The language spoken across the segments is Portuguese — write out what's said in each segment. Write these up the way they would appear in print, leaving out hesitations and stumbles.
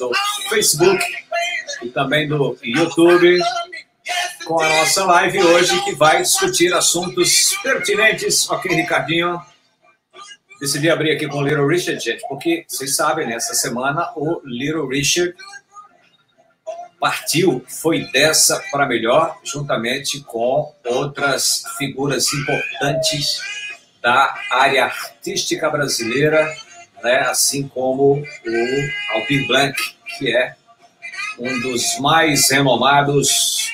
do Facebook e também do YouTube, com a nossa live hoje, que vai discutir assuntos pertinentes. Ok, Ricardinho? Decidi abrir aqui com o Little Richard, gente, porque vocês sabem, nessa semana o Little Richard partiu, foi dessa para melhor, juntamente com outras figuras importantes da área artística brasileira, né? Assim como o Aldir Blanc, que é um dos mais renomados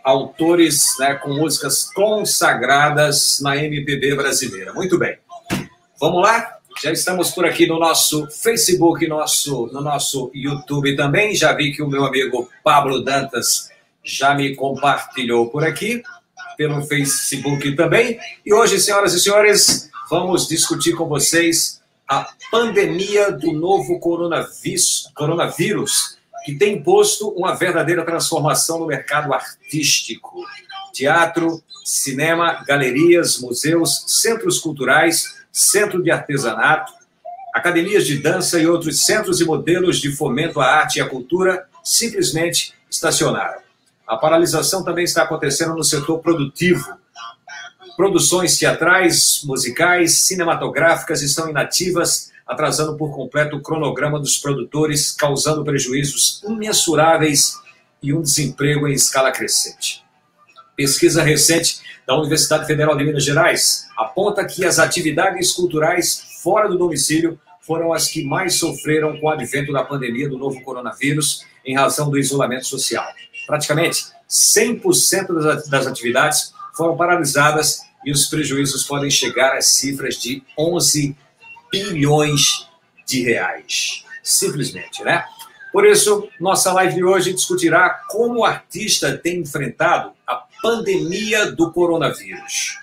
autores, né, com músicas consagradas na MPB brasileira. Muito bem. Vamos lá? Já estamos por aqui no nosso Facebook, no nosso YouTube também. Já vi que o meu amigo Pablo Dantas já me compartilhou por aqui, pelo Facebook também. E hoje, senhoras e senhores, vamos discutir com vocês a pandemia do novo coronavírus, que tem imposto uma verdadeira transformação no mercado artístico. Teatro, cinema, galerias, museus, centros culturais, centro de artesanato, academias de dança e outros centros e modelos de fomento à arte e à cultura simplesmente estacionaram. A paralisação também está acontecendo no setor produtivo. Produções teatrais, musicais, cinematográficas estão inativas, atrasando por completo o cronograma dos produtores, causando prejuízos imensuráveis e um desemprego em escala crescente. Pesquisa recente da Universidade Federal de Minas Gerais aponta que as atividades culturais fora do domicílio foram as que mais sofreram com o advento da pandemia do novo coronavírus em razão do isolamento social. Praticamente 100% das atividades foram paralisadas e os prejuízos podem chegar às cifras de 11 bilhões de reais. Simplesmente, né? Por isso, nossa live de hoje discutirá como o artista tem enfrentado a pandemia do coronavírus.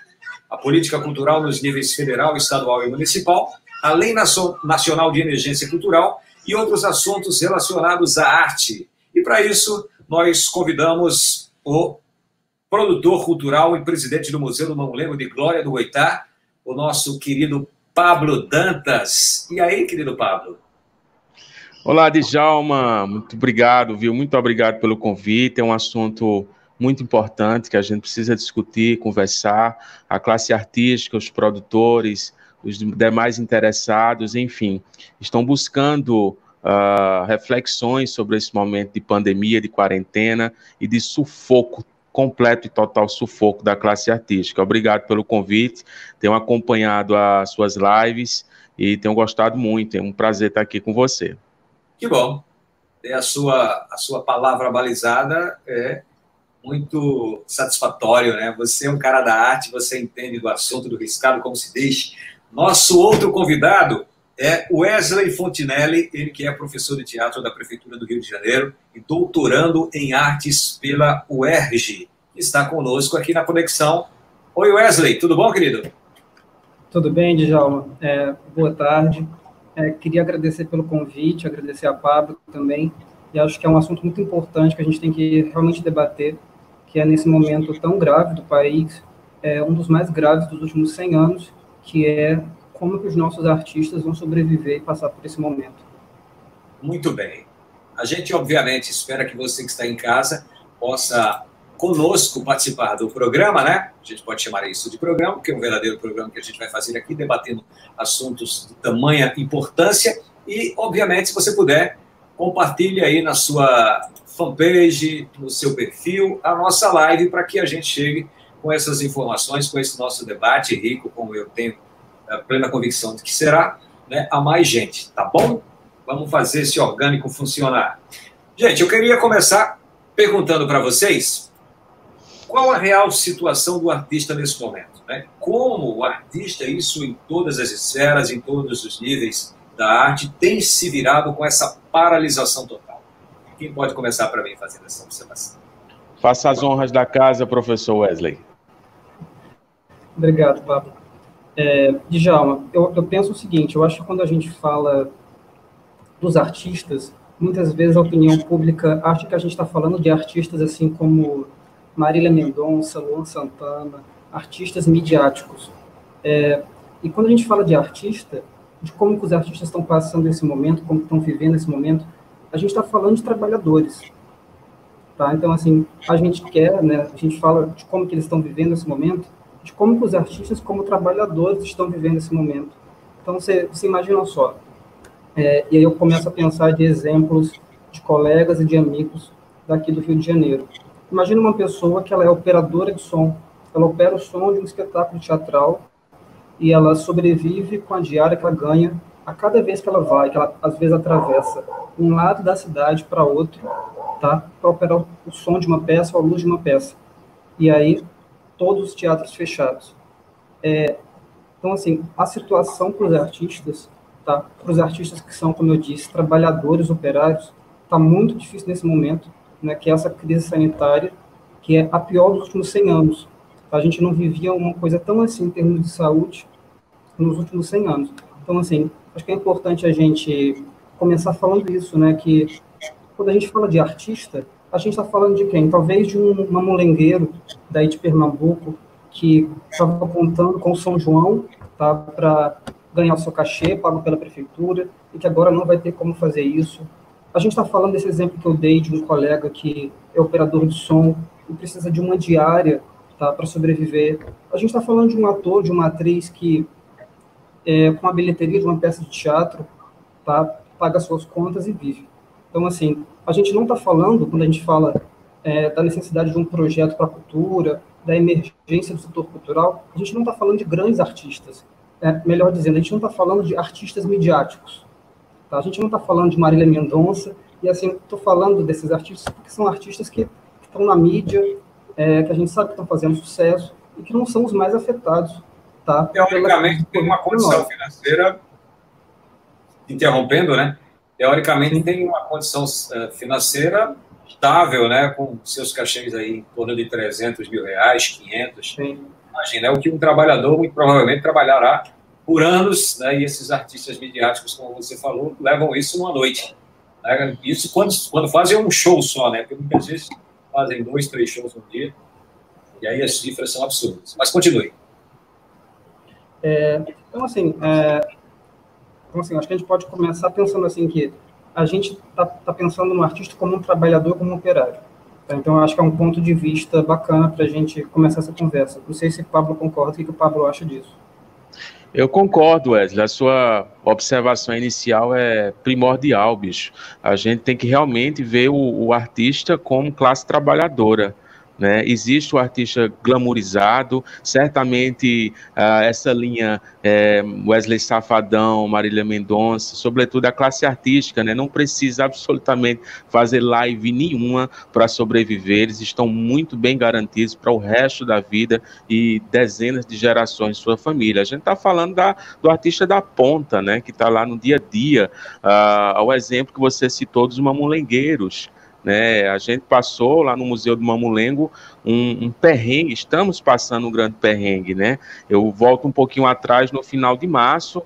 A política cultural nos níveis federal, estadual e municipal, a Lei Nacional de Emergência Cultural e outros assuntos relacionados à arte. E para isso, nós convidamos o produtor cultural e presidente do Museu do Mamulengo de Glória do Goitá, o nosso querido Pablo Dantas. E aí, querido Pablo? Olá, Djalma. Muito obrigado, viu? Muito obrigado pelo convite. É um assunto muito importante que a gente precisa discutir, conversar. A classe artística, os produtores, os demais interessados, enfim, estão buscando reflexões sobre esse momento de pandemia, de quarentena e de sufoco, completo e total sufoco da classe artística. Obrigado pelo convite, tenho acompanhado as suas lives e tenho gostado muito, é um prazer estar aqui com você. Que bom, a sua palavra balizada é muito satisfatório, né? Você é um cara da arte, você entende do assunto, do riscado, como se diz. Nosso outro convidado é Wesley Fontinelli, ele que é professor de teatro da Prefeitura do Rio de Janeiro e doutorando em artes pela UERJ, que está conosco aqui na conexão. Oi, Wesley, tudo bom, querido? Tudo bem, Djalma? Boa tarde. Queria agradecer pelo convite, agradecer a Pablo também, e acho que é um assunto muito importante que a gente tem que realmente debater, que é nesse momento tão grave do país, um dos mais graves dos últimos 100 anos, que é como que os nossos artistas vão sobreviver e passar por esse momento. Muito bem. A gente, obviamente, espera que você que está em casa possa conosco participar do programa, né? A gente pode chamar isso de programa, porque é um verdadeiro programa que a gente vai fazer aqui, debatendo assuntos de tamanha importância. E, obviamente, se você puder, compartilhe aí na sua fanpage, no seu perfil, a nossa live, para que a gente chegue com essas informações, com esse nosso debate rico, como eu tenho a plena convicção de que será, né, a mais gente, tá bom? Vamos fazer esse orgânico funcionar. Gente, eu queria começar perguntando para vocês qual a real situação do artista nesse momento, né? Como o artista, isso em todas as esferas, em todos os níveis da arte, tem se virado com essa paralisação total. Quem pode começar para mim fazendo essa observação? Faça as honras da casa, professor Wesley. Obrigado, Pablo. Djalma, eu penso o seguinte, eu acho que quando a gente fala dos artistas, muitas vezes a opinião pública acha que a gente está falando de artistas assim como Marília Mendonça, Luan Santana, artistas midiáticos. E quando a gente fala de artista, de como que os artistas estão passando esse momento, como estão vivendo esse momento, a gente está falando de trabalhadores, tá? Então, assim, a gente quer, né, a gente fala de como que eles estão vivendo esse momento, de como que os artistas, como trabalhadores, estão vivendo esse momento. Então, você imagina só, e aí eu começo a pensar de exemplos de colegas e de amigos daqui do Rio de Janeiro. Imagina uma pessoa que ela é operadora de som, ela opera o som de um espetáculo teatral e ela sobrevive com a diária que ela ganha a cada vez que ela vai, que ela às vezes atravessa um lado da cidade para outro, tá? Para operar o som de uma peça ou a luz de uma peça. E aí, todos os teatros fechados. Então, assim, a situação para os artistas, tá? Para os artistas que são, como eu disse, trabalhadores, operários, está muito difícil nesse momento, né? Que é essa crise sanitária, que é a pior dos últimos 100 anos. A gente não vivia uma coisa tão assim em termos de saúde nos últimos 100 anos. Então, assim, acho que é importante a gente começar falando isso, né? Que quando a gente fala de artista, a gente está falando de quem? Talvez de um mamulengueiro daí de Pernambuco que estava contando com o São João, tá? Para ganhar o seu cachê, pago pela prefeitura, e que agora não vai ter como fazer isso. A gente está falando desse exemplo que eu dei de um colega que é operador de som e precisa de uma diária, tá, para sobreviver. A gente está falando de um ator, de uma atriz que, com a bilheteria de uma peça de teatro, tá, paga suas contas e vive. Então, assim, a gente não está falando, quando a gente fala da necessidade de um projeto para a cultura, da emergência do setor cultural, a gente não está falando de grandes artistas. Melhor dizendo, a gente não está falando de artistas midiáticos. Tá? A gente não está falando de Marília Mendonça, e assim, estou falando desses artistas porque são artistas que estão na mídia, que a gente sabe que estão fazendo sucesso, e que não são os mais afetados. Tá? Teoricamente, tem uma condição financeira, interrompendo, né? Teoricamente, tem uma condição financeira estável, né? Com seus cachês aí em torno de 300 mil reais, 500. Sim. Imagina, é o que um trabalhador muito provavelmente trabalhará por anos, né? E esses artistas midiáticos, como você falou, levam isso numa noite. Né? Isso quando fazem um show só, né? Porque muitas vezes fazem 2, 3 shows no dia, e aí as cifras são absurdas. Mas continue. Então, assim, acho que a gente pode começar pensando assim que a gente tá pensando no artista como um trabalhador, como um operário. Tá? Então, eu acho que é um ponto de vista bacana para a gente começar essa conversa. Não sei se o Pablo concorda, o que o Pablo acha disso. Eu concordo, Wesley. A sua observação inicial é primordial, bicho. A gente tem que realmente ver o artista como classe trabalhadora. Né? Existe o artista glamourizado, certamente essa linha Wesley Safadão, Marília Mendonça, sobretudo a classe artística, né? Não precisa absolutamente fazer live nenhuma para sobreviver, eles estão muito bem garantidos para o resto da vida e dezenas de gerações de sua família. A gente está falando do artista da ponta, né? Que está lá no dia a dia, o exemplo que você citou dos mamulengueiros. Né, a gente passou lá no Museu do Mamulengo um perrengue, estamos passando um grande perrengue, né? Eu volto um pouquinho atrás, no final de março,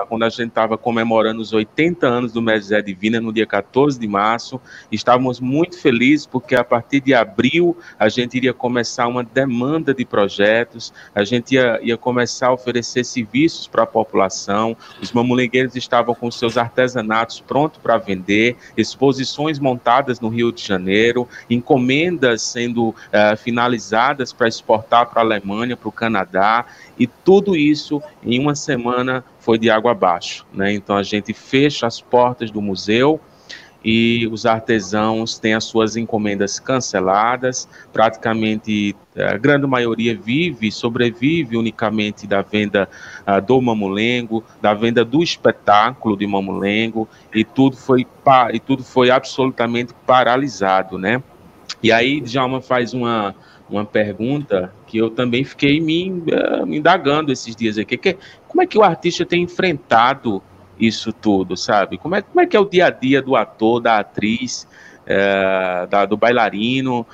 quando a gente estava comemorando os 80 anos do Mestre Zé Divina, no dia 14 de março, estávamos muito felizes porque a partir de abril a gente iria começar uma demanda de projetos, a gente ia começar a oferecer serviços para a população, os mamulengueiros estavam com seus artesanatos prontos para vender, exposições montadas no Rio de Janeiro, encomendas sendo finalizadas para exportar para a Alemanha, para o Canadá, e tudo isso em uma semana foi de água abaixo, né? Então a gente fecha as portas do museu e os artesãos têm as suas encomendas canceladas, praticamente a grande maioria sobrevive unicamente da venda do mamulengo, da venda do espetáculo de mamulengo, e tudo foi absolutamente paralisado, né? E aí, Djalma faz uma pergunta que eu também fiquei me indagando esses dias aqui, como é que o artista tem enfrentado isso tudo, sabe? Como é que é o dia a dia do ator, da atriz, do bailarino,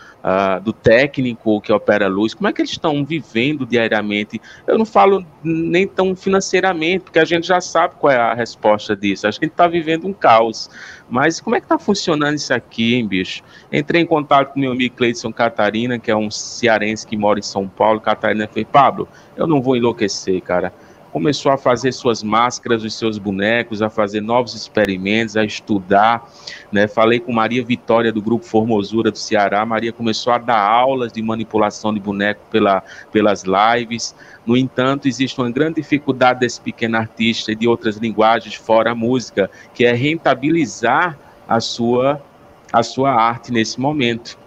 do técnico que opera a luz, como é que eles estão vivendo diariamente? Eu não falo nem tão financeiramente, porque a gente já sabe qual é a resposta disso, acho que a gente está vivendo um caos, mas como é que está funcionando isso aqui, hein, bicho? Entrei em contato com meu amigo Cleidson Catarina, que é um cearense que mora em São Paulo. Catarina fez: Pablo, eu não vou enlouquecer, cara. começou a fazer suas máscaras, os seus bonecos, a fazer novos experimentos, a estudar, né? Falei com Maria Vitória, do Grupo Formosura do Ceará. Maria começou a dar aulas de manipulação de boneco pelas lives. No entanto, existe uma grande dificuldade desse pequeno artista e de outras linguagens fora a música, que é rentabilizar a sua arte nesse momento.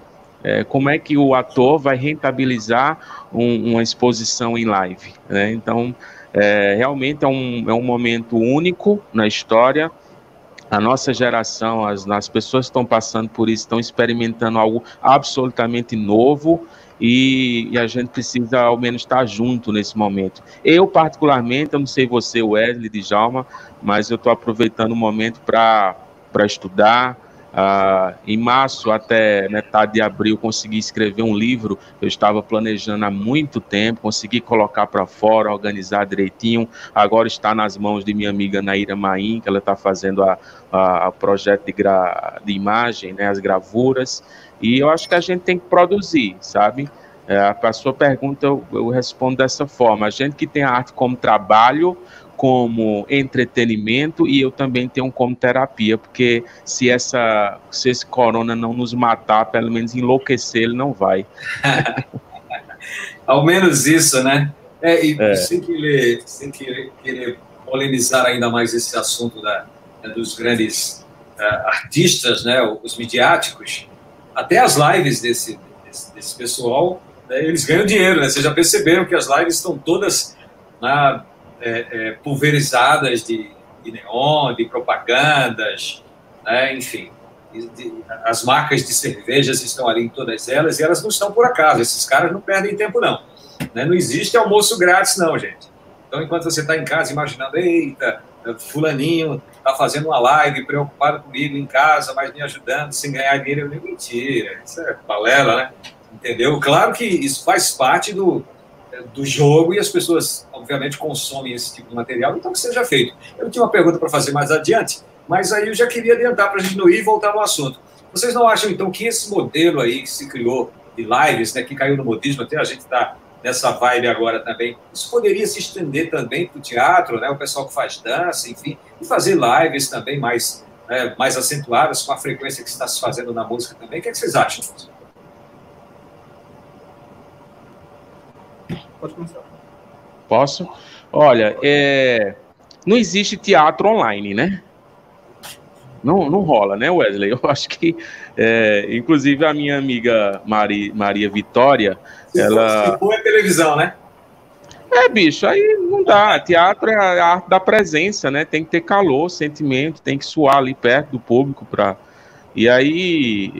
Como é que o ator vai rentabilizar uma exposição em live, né? Então, realmente é um momento único na história. A nossa geração, as pessoas que estão passando por isso, estão experimentando algo absolutamente novo, e a gente precisa ao menos estar junto nesse momento. Eu, particularmente, eu não sei você, Wesley, Djalma, mas eu estou aproveitando o momento para estudar. Em março até metade de abril consegui escrever um livro que eu estava planejando há muito tempo, consegui colocar para fora, organizar direitinho. Agora está nas mãos de minha amiga Naira Maim, que ela está fazendo o projeto de imagem, né, as gravuras, e eu acho que a gente tem que produzir, sabe? A sua pergunta eu respondo dessa forma: a gente que tem a arte como trabalho, como entretenimento, e eu também tenho como terapia, porque se esse corona não nos matar, pelo menos enlouquecer, ele não vai. Ao menos isso, né? Sem querer polemizar ainda mais esse assunto dos grandes artistas, né, os midiáticos, até as lives desse pessoal, né, eles ganham dinheiro, né? Vocês já perceberam que as lives estão todas pulverizadas de neon, de propagandas, né? Enfim, as marcas de cervejas estão ali em todas elas, e elas não estão por acaso. Esses caras não perdem tempo, não, né? Não existe almoço grátis, não, gente. Então, enquanto você está em casa imaginando, eita, fulaninho está fazendo uma live, preocupado comigo em casa, mas me ajudando, sem ganhar dinheiro, eu digo, mentira, isso é balela, né? Entendeu? Claro que isso faz parte do jogo, e as pessoas, obviamente, consomem esse tipo de material, então que seja feito. Eu tinha uma pergunta para fazer mais adiante, mas aí eu já queria adiantar para a gente não ir e voltar no assunto. Vocês não acham, então, que esse modelo aí que se criou de lives, né, que caiu no modismo, até a gente está nessa vibe agora também, isso poderia se estender também para o teatro, né, o pessoal que faz dança, enfim, e fazer lives também mais acentuadas, com a frequência que está se fazendo na música também? O que é que vocês acham? Pode começar. Posso? Olha, não existe teatro online, né? Não rola, né, Wesley? Eu acho que, inclusive, a minha amiga Maria Vitória, se for é televisão, né? Bicho, aí não dá. Teatro é a arte da presença, né? Tem que ter calor, sentimento, tem que suar ali perto do público para... E aí,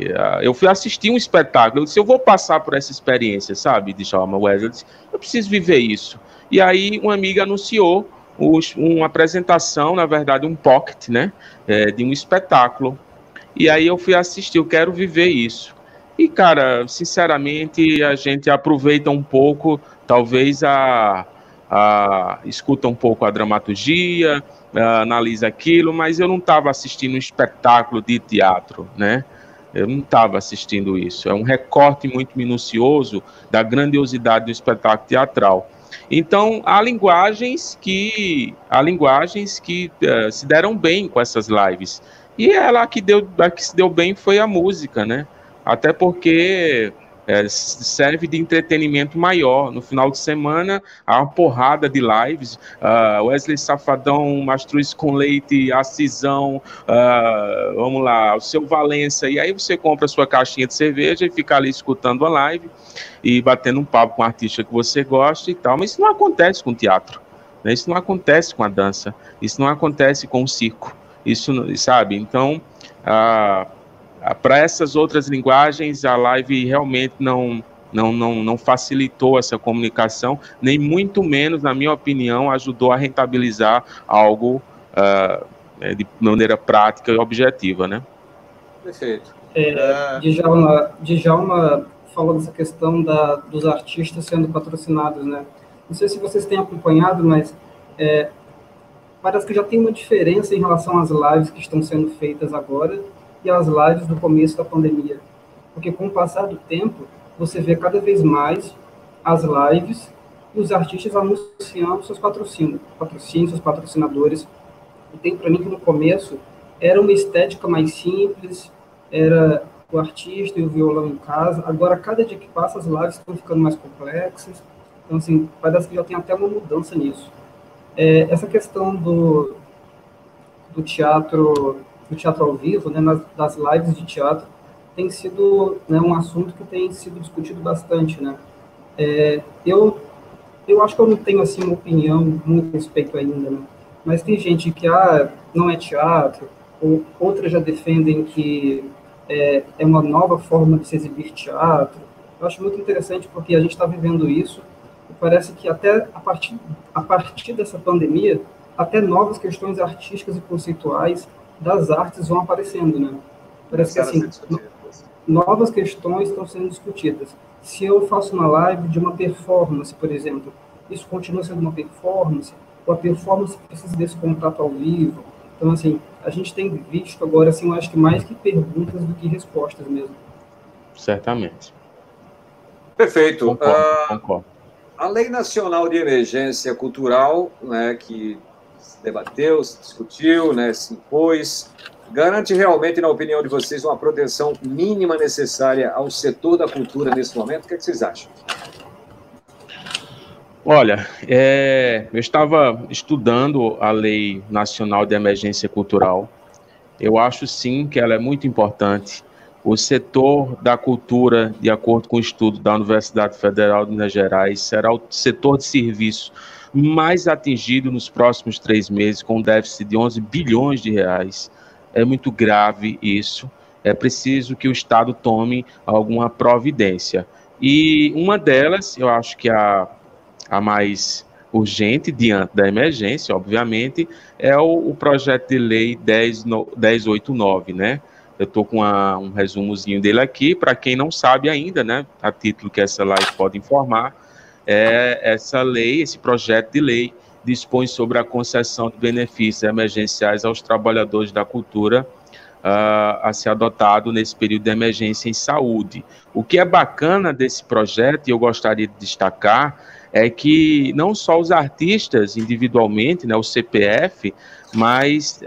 eu fui assistir um espetáculo, eu disse, eu vou passar por essa experiência, sabe, Djalma, Wesley, eu disse, eu preciso viver isso. E aí, uma amiga anunciou uma apresentação, na verdade, um pocket, né, de um espetáculo. E aí eu fui assistir, eu quero viver isso. E, cara, sinceramente, a gente aproveita um pouco, talvez escuta um pouco a dramaturgia, analisa aquilo, mas eu não estava assistindo um espetáculo de teatro, né? Eu não estava assistindo isso. É um recorte muito minucioso da grandiosidade do espetáculo teatral. Então, há linguagens que se deram bem com essas lives. E a que se deu bem foi a música, né? Até porque serve de entretenimento maior. No final de semana, há uma porrada de lives. Wesley Safadão, Mastruz com Leite, Acisão, vamos lá, o Seu Valença. E aí você compra a sua caixinha de cerveja e fica ali escutando a live e batendo um papo com o artista que você gosta e tal. Mas isso não acontece com o teatro, né? Isso não acontece com a dança. Isso não acontece com o circo. Isso, sabe? Então, para essas outras linguagens, a live realmente não facilitou essa comunicação, nem muito menos, na minha opinião, ajudou a rentabilizar algo de maneira prática e objetiva, né? Perfeito. Djalma falou dessa questão dos artistas sendo patrocinados, né? Não sei se vocês têm acompanhado, mas parece que já tem uma diferença em relação às lives que estão sendo feitas agora e as lives do começo da pandemia. Porque com o passar do tempo, você vê cada vez mais as lives e os artistas anunciando seus patrocínios, seus patrocinadores. E tem para mim que no começo era uma estética mais simples, era o artista e o violão em casa. Agora, cada dia que passa, as lives estão ficando mais complexas. Então, assim, parece que já tem até uma mudança nisso. Essa questão do teatro ao vivo, né, das lives de teatro, tem sido, né, um assunto que tem sido discutido bastante, né? Eu acho que eu não tenho, assim, uma opinião muito a respeito ainda, né? Mas tem gente que, não é teatro, ou outras já defendem que é uma nova forma de se exibir teatro. Eu acho muito interessante porque a gente está vivendo isso e parece que até a partir dessa pandemia, até novas questões artísticas e conceituais das artes vão aparecendo, né? Parece que, assim, novas questões estão sendo discutidas. Se eu faço uma live de uma performance, por exemplo, isso continua sendo uma performance, ou a performance precisa desse contato ao vivo? Então, assim, a gente tem visto agora, assim, eu acho que mais que perguntas do que respostas mesmo. Certamente. Perfeito. Concordo. A Lei Nacional de Emergência Cultural, né, que se debateu, se discutiu, né, se impôs, garante realmente, na opinião de vocês, uma proteção mínima necessária ao setor da cultura nesse momento? O que vocês acham? Olha, eu estava estudando a Lei Nacional de Emergência Cultural. Eu acho, sim, que ela é muito importante. O setor da cultura, de acordo com o estudo da Universidade Federal de Minas Gerais, será o setor de serviço mais atingido nos próximos 3 meses, com um déficit de 11 bilhões de reais. É muito grave isso. É preciso que o Estado tome alguma providência. E uma delas, eu acho que a mais urgente, diante da emergência, obviamente, é o projeto de lei 1089, né? Eu estou com um resumozinho dele aqui, para quem não sabe ainda, né? A título que essa live pode informar, essa lei, esse projeto de lei, dispõe sobre a concessão de benefícios emergenciais aos trabalhadores da cultura a ser adotado nesse período de emergência em saúde. O que é bacana desse projeto, e eu gostaria de destacar, é que não só os artistas individualmente, né, o CPF, mas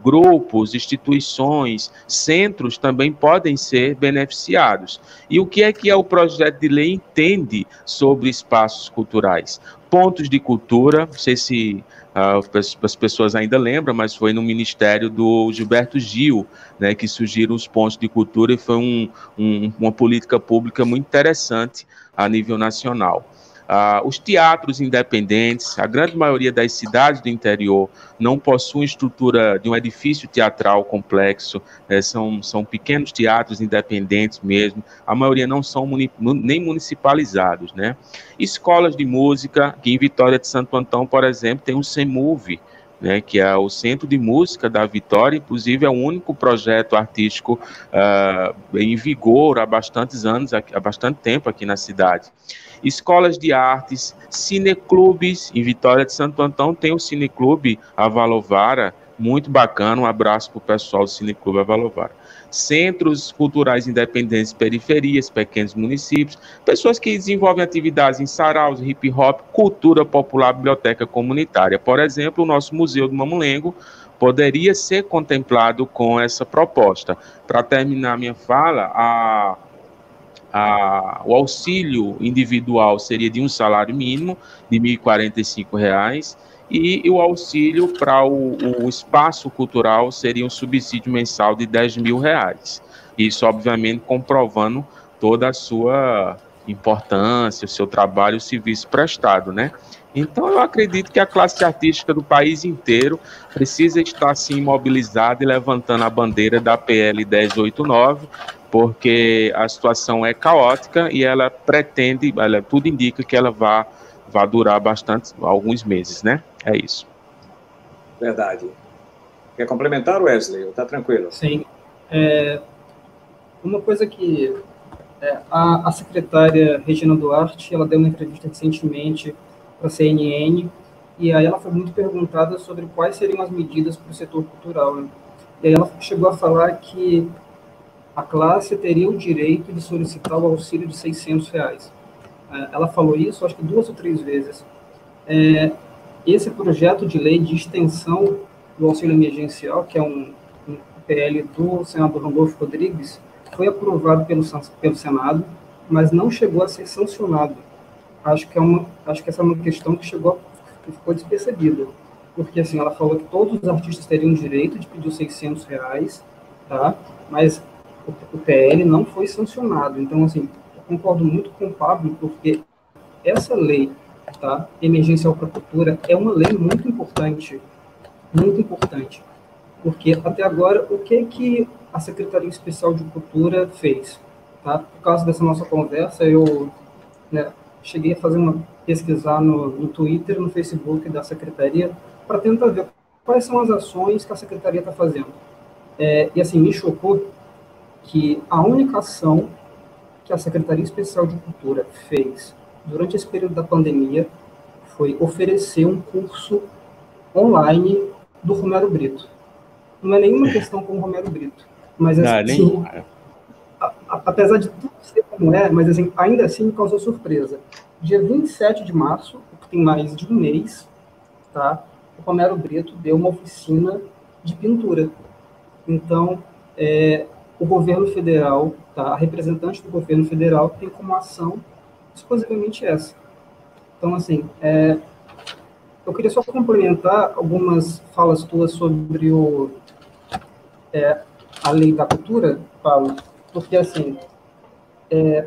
grupos, instituições, centros também podem ser beneficiados. E o que é o projeto de lei entende sobre espaços culturais? Pontos de cultura, não sei se as pessoas ainda lembram, mas foi no ministério do Gilberto Gil, né, que surgiram os pontos de cultura e foi uma política pública muito interessante a nível nacional. Os teatros independentes, a grande maioria das cidades do interior não possuem estrutura de um edifício teatral complexo, são pequenos teatros independentes mesmo, a maioria não são nem municipalizados, né? Escolas de música, que em Vitória de Santo Antão, por exemplo, tem o CEMUV, né, que é o Centro de Música da Vitória, inclusive é o único projeto artístico em vigor há bastantes anos, há bastante tempo aqui na cidade. Escolas de artes, cineclubes, em Vitória de Santo Antão tem o Cineclube Avalovara, muito bacana, um abraço para o pessoal do Cineclube Avalovara. Centros culturais independentes, periferias, pequenos municípios, pessoas que desenvolvem atividades em saraus, hip hop, cultura popular, biblioteca comunitária. Por exemplo, o nosso Museu do Mamulengo poderia ser contemplado com essa proposta. Para terminar minha fala, o auxílio individual seria de um salário mínimo de R$ 1.045, e o auxílio para o espaço cultural seria um subsídio mensal de R$ 10.000. Isso, obviamente, comprovando toda a sua importância, o seu trabalho, o serviço prestado, né? Então, eu acredito que a classe artística do país inteiro precisa estar, sim, mobilizada e levantando a bandeira da PL 1089, porque a situação é caótica e ela pretende, tudo indica que ela vai durar alguns meses, né? É isso. Verdade. Quer complementar, Wesley? Está tranquilo? Sim. Uma coisa que a secretária Regina Duarte, ela deu uma entrevista recentemente para a CNN, e aí ela foi muito perguntada sobre quais seriam as medidas para o setor cultural, né? E aí ela chegou a falar que a classe teria o direito de solicitar o auxílio de R$ 600. ela falou isso, acho que 2 ou 3 vezes. Esse projeto de lei de extensão do auxílio emergencial, que é um PL do senador Randolfo Rodrigues, foi aprovado pelo Senado, mas não chegou a ser sancionado. Acho que essa é uma questão que ficou despercebida, porque assim, ela falou que todos os artistas teriam direito de pedir os R$600, tá? Mas o PL não foi sancionado. Então, assim, eu concordo muito com o Pablo, porque essa lei, tá, emergencial para a cultura, é uma lei muito importante, porque até agora, o que a Secretaria Especial de Cultura fez? Tá? Por causa dessa nossa conversa, eu cheguei a pesquisar no Twitter e no Facebook da Secretaria para tentar ver quais são as ações que a Secretaria está fazendo. E assim, me chocou que a única ação que a Secretaria Especial de Cultura fez durante esse período da pandemia foi oferecer um curso online do Romero Brito. Não é nenhuma questão com o Romero Brito, mas assim, apesar de tudo ser como mas assim, ainda assim me causou surpresa. Dia 27 de março, que tem mais de um mês, tá, o Romero Brito deu uma oficina de pintura. Então, o governo federal, tá, a representante do governo federal tem como ação exclusivamente essa. Então, assim, eu queria só complementar algumas falas tuas sobre a lei da cultura, Paulo, porque, assim,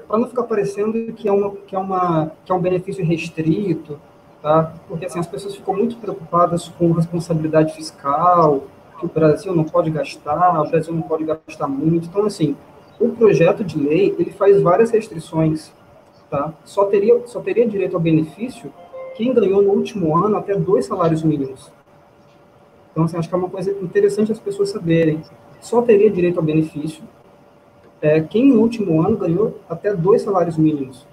para não ficar parecendo que é um benefício restrito, tá? Porque, assim, as pessoas ficam muito preocupadas com responsabilidade fiscal, que o Brasil não pode gastar, o Brasil não pode gastar muito. Então, assim, o projeto de lei, ele faz várias restrições, tá? Só teria direito ao benefício quem ganhou no último ano até 2 salários mínimos. Então, assim, acho que é uma coisa interessante as pessoas saberem. Só teria direito ao benefício quem no último ano ganhou até 2 salários mínimos.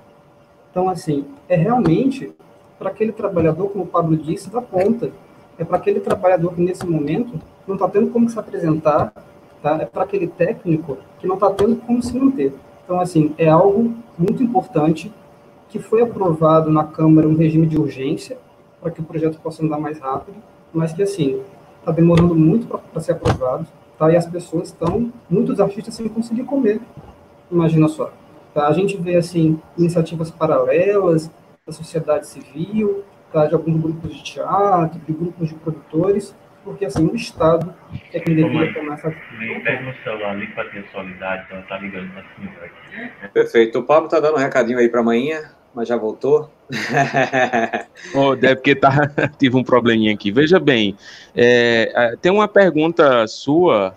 Então, assim, realmente para aquele trabalhador, como o Pablo disse, da ponta. É para aquele trabalhador que, nesse momento, não está tendo como se apresentar, tá? É para aquele técnico que não está tendo como se manter. Então, assim, é algo muito importante que foi aprovado na Câmara um regime de urgência para que o projeto possa andar mais rápido, mas que, assim, está demorando muito para ser aprovado, tá? E as pessoas muitos artistas sem conseguir comer, imagina só. Tá? A gente vê, assim, iniciativas paralelas da sociedade civil, tá? De alguns grupos de teatro, de grupos de produtores, porque, assim, o Estado é quem deveria tomar essa... Pega no celular ali para ter solidariedade, então tá ligando para cima aqui. Perfeito. O Pablo tá dando um recadinho aí para amanhã, mas já voltou. Deve porque tive um probleminha aqui. Veja bem, tem uma pergunta sua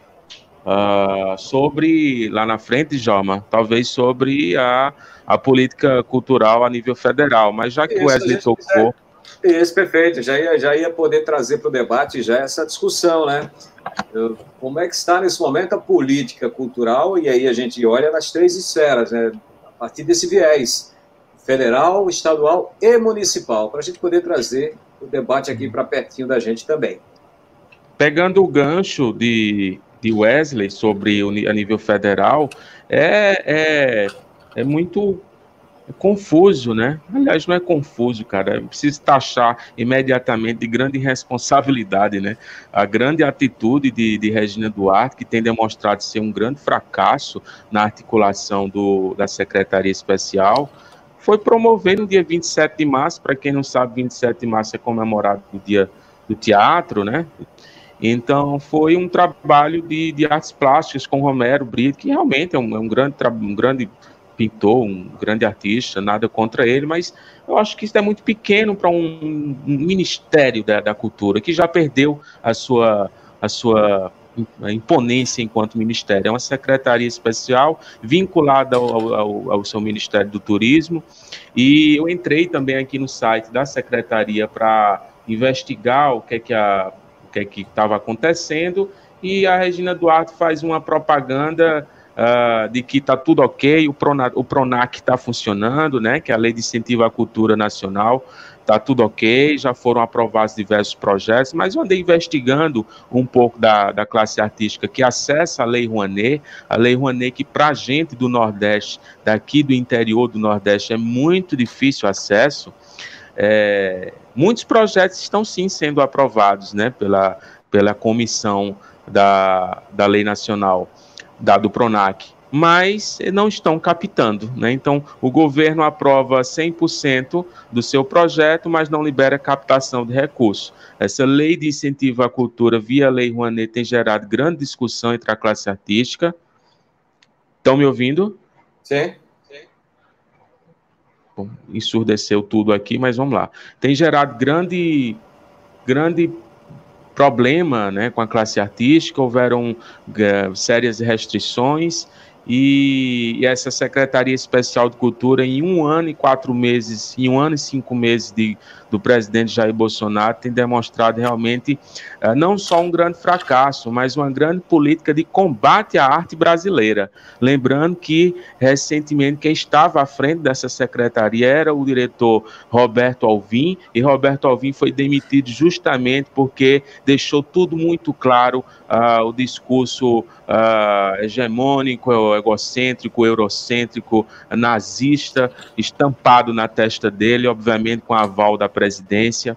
sobre, lá na frente, Djalma, talvez sobre a política cultural a nível federal, mas já que o Wesley tocou... Isso, perfeito. Já ia poder trazer para o debate já essa discussão, né? Como é que está nesse momento a política cultural, e aí a gente olha nas 3 esferas, né? A partir desse viés federal, estadual e municipal, para a gente poder trazer o debate aqui para pertinho da gente também. Pegando o gancho de Wesley sobre a nível federal, é muito confuso, né? Aliás, não é confuso, cara. É preciso taxar imediatamente de grande irresponsabilidade, né? A grande atitude de Regina Duarte, que tem demonstrado ser um grande fracasso na articulação da Secretaria Especial, foi promover no dia 27 de março, para quem não sabe, 27 de março é comemorado o dia do teatro, né? Então, foi um trabalho de artes plásticas com Romero Brito, que realmente é um grande pintor, um grande artista, nada contra ele, mas eu acho que isso é muito pequeno para um ministério da cultura, que já perdeu a sua imponência enquanto ministério. É uma secretaria especial vinculada ao seu Ministério do Turismo, e eu entrei também aqui no site da secretaria para investigar o que é que estava acontecendo, e a Regina Duarte faz uma propaganda de que está tudo ok, o PRONAC está funcionando, né, que é a Lei de Incentivo à Cultura Nacional, está tudo ok, já foram aprovados diversos projetos, mas eu andei investigando um pouco da classe artística que acessa a Lei Rouanet que para a gente do Nordeste, daqui do interior do Nordeste, é muito difícil acesso. Muitos projetos estão sim sendo aprovados, né, pela comissão da Lei Nacional, do PRONAC, mas não estão captando, né? Então, o governo aprova 100% do seu projeto, mas não libera captação de recursos. Essa lei de incentivo à cultura via Lei Rouanet tem gerado grande discussão entre a classe artística. Estão me ouvindo? Sim. Bom, ensurdeceu tudo aqui, mas vamos lá. Tem gerado grande problema, né, com a classe artística, houveram sérias restrições, e essa Secretaria Especial de Cultura, em 1 ano e 4 meses, em 1 ano e 5 meses do presidente Jair Bolsonaro, tem demonstrado realmente não só um grande fracasso, mas uma grande política de combate à arte brasileira. Lembrando que, recentemente, quem estava à frente dessa secretaria era o diretor Roberto Alvim, e Roberto Alvim foi demitido justamente porque deixou tudo muito claro, o discurso hegemônico, egocêntrico, eurocêntrico, nazista, estampado na testa dele, obviamente com a aval da presidência,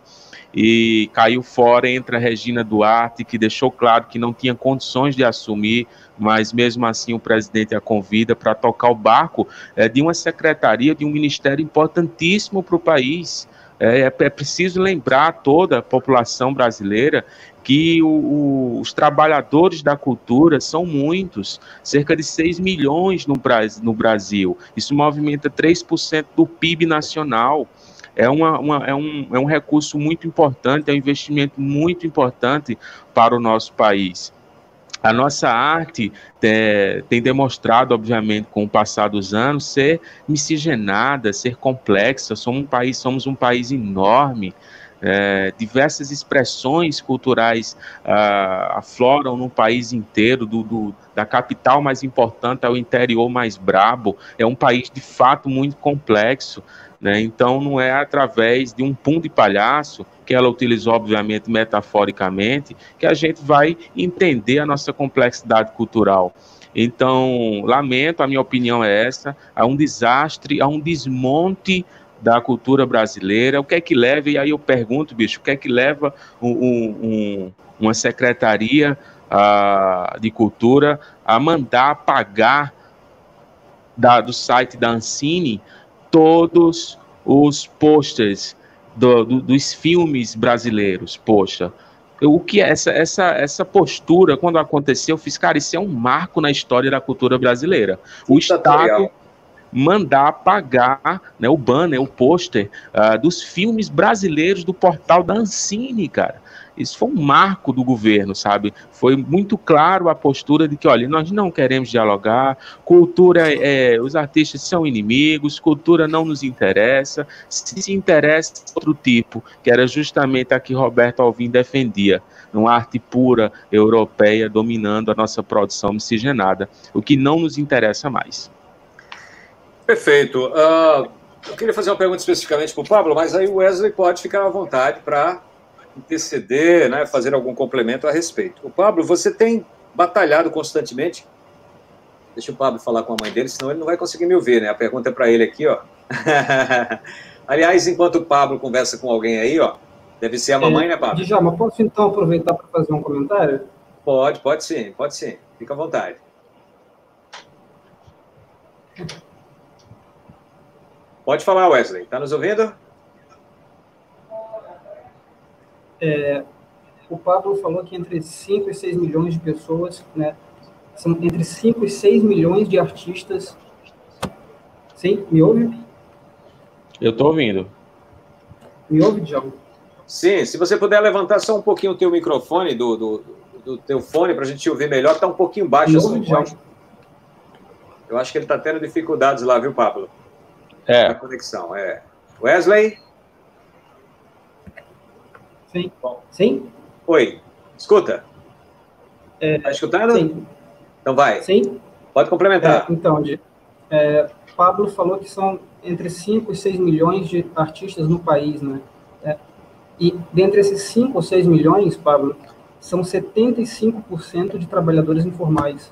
e caiu fora. Entra a Regina Duarte, que deixou claro que não tinha condições de assumir, mas mesmo assim o presidente a convida para tocar o barco de uma secretaria, de um ministério importantíssimo para o país. É preciso lembrar a toda a população brasileira que os trabalhadores da cultura são muitos, cerca de 6 milhões no Brasil. Isso movimenta 3% do PIB nacional. É um recurso muito importante, é um investimento muito importante para o nosso país. A nossa arte tem demonstrado, obviamente, com o passar dos anos, ser miscigenada, ser complexa. Somos um país enorme. Diversas expressões culturais afloram no país inteiro, da capital mais importante ao interior mais brabo. É um país, de fato, muito complexo, né? Então, não é através de um pum de palhaço, que ela utilizou, obviamente, metaforicamente, que a gente vai entender a nossa complexidade cultural. Então, lamento, a minha opinião é essa: há um desastre, há um desmonte da cultura brasileira. O que é que leva, e aí eu pergunto, bicho, o que é que leva uma secretaria de cultura a mandar apagar do site da Ancine todos os pôsteres dos filmes brasileiros? Poxa, o que é essa postura, quando aconteceu, eu fiz, cara, isso é um marco na história da cultura brasileira. O Estado mandar apagar, né, o banner, o pôster dos filmes brasileiros do portal da Ancine, cara. Isso foi um marco do governo, sabe? Foi muito claro a postura de que, olha, nós não queremos dialogar, cultura, os artistas são inimigos, cultura não nos interessa, se interessa outro tipo, que era justamente a que Roberto Alvim defendia, uma arte pura, europeia, dominando a nossa produção miscigenada, o que não nos interessa mais. Perfeito. Eu queria fazer uma pergunta especificamente para o Pablo, mas aí o Wesley pode ficar à vontade para interceder, né, fazer algum complemento a respeito. O Pablo, você tem batalhado constantemente. Deixa o Pablo falar com a mãe dele, senão ele não vai conseguir me ouvir, né? A pergunta é para ele aqui, ó. Aliás, enquanto o Pablo conversa com alguém aí, ó, deve ser a mamãe, né, Pablo? Djalma, posso então aproveitar para fazer um comentário? Pode sim. Fica à vontade. Pode falar, Wesley. Está nos ouvindo? O Pablo falou que entre 5 e 6 milhões de pessoas, né, são entre 5 e 6 milhões de artistas. Sim? Me ouve? Eu estou ouvindo. Me ouve, Djalma? Sim, se você puder levantar só um pouquinho o teu microfone do teu fone para a gente ouvir melhor, está um pouquinho baixo. Eu acho que ele está tendo dificuldades lá, viu, Pablo? A conexão, Wesley? Sim. Sim? Oi, escuta. Está escutando? Sim. Então vai. Sim. Pode complementar. Então, Pablo falou que são entre 5 e 6 milhões de artistas no país, né? E dentre esses 5 ou 6 milhões, Pablo, são 75% de trabalhadores informais.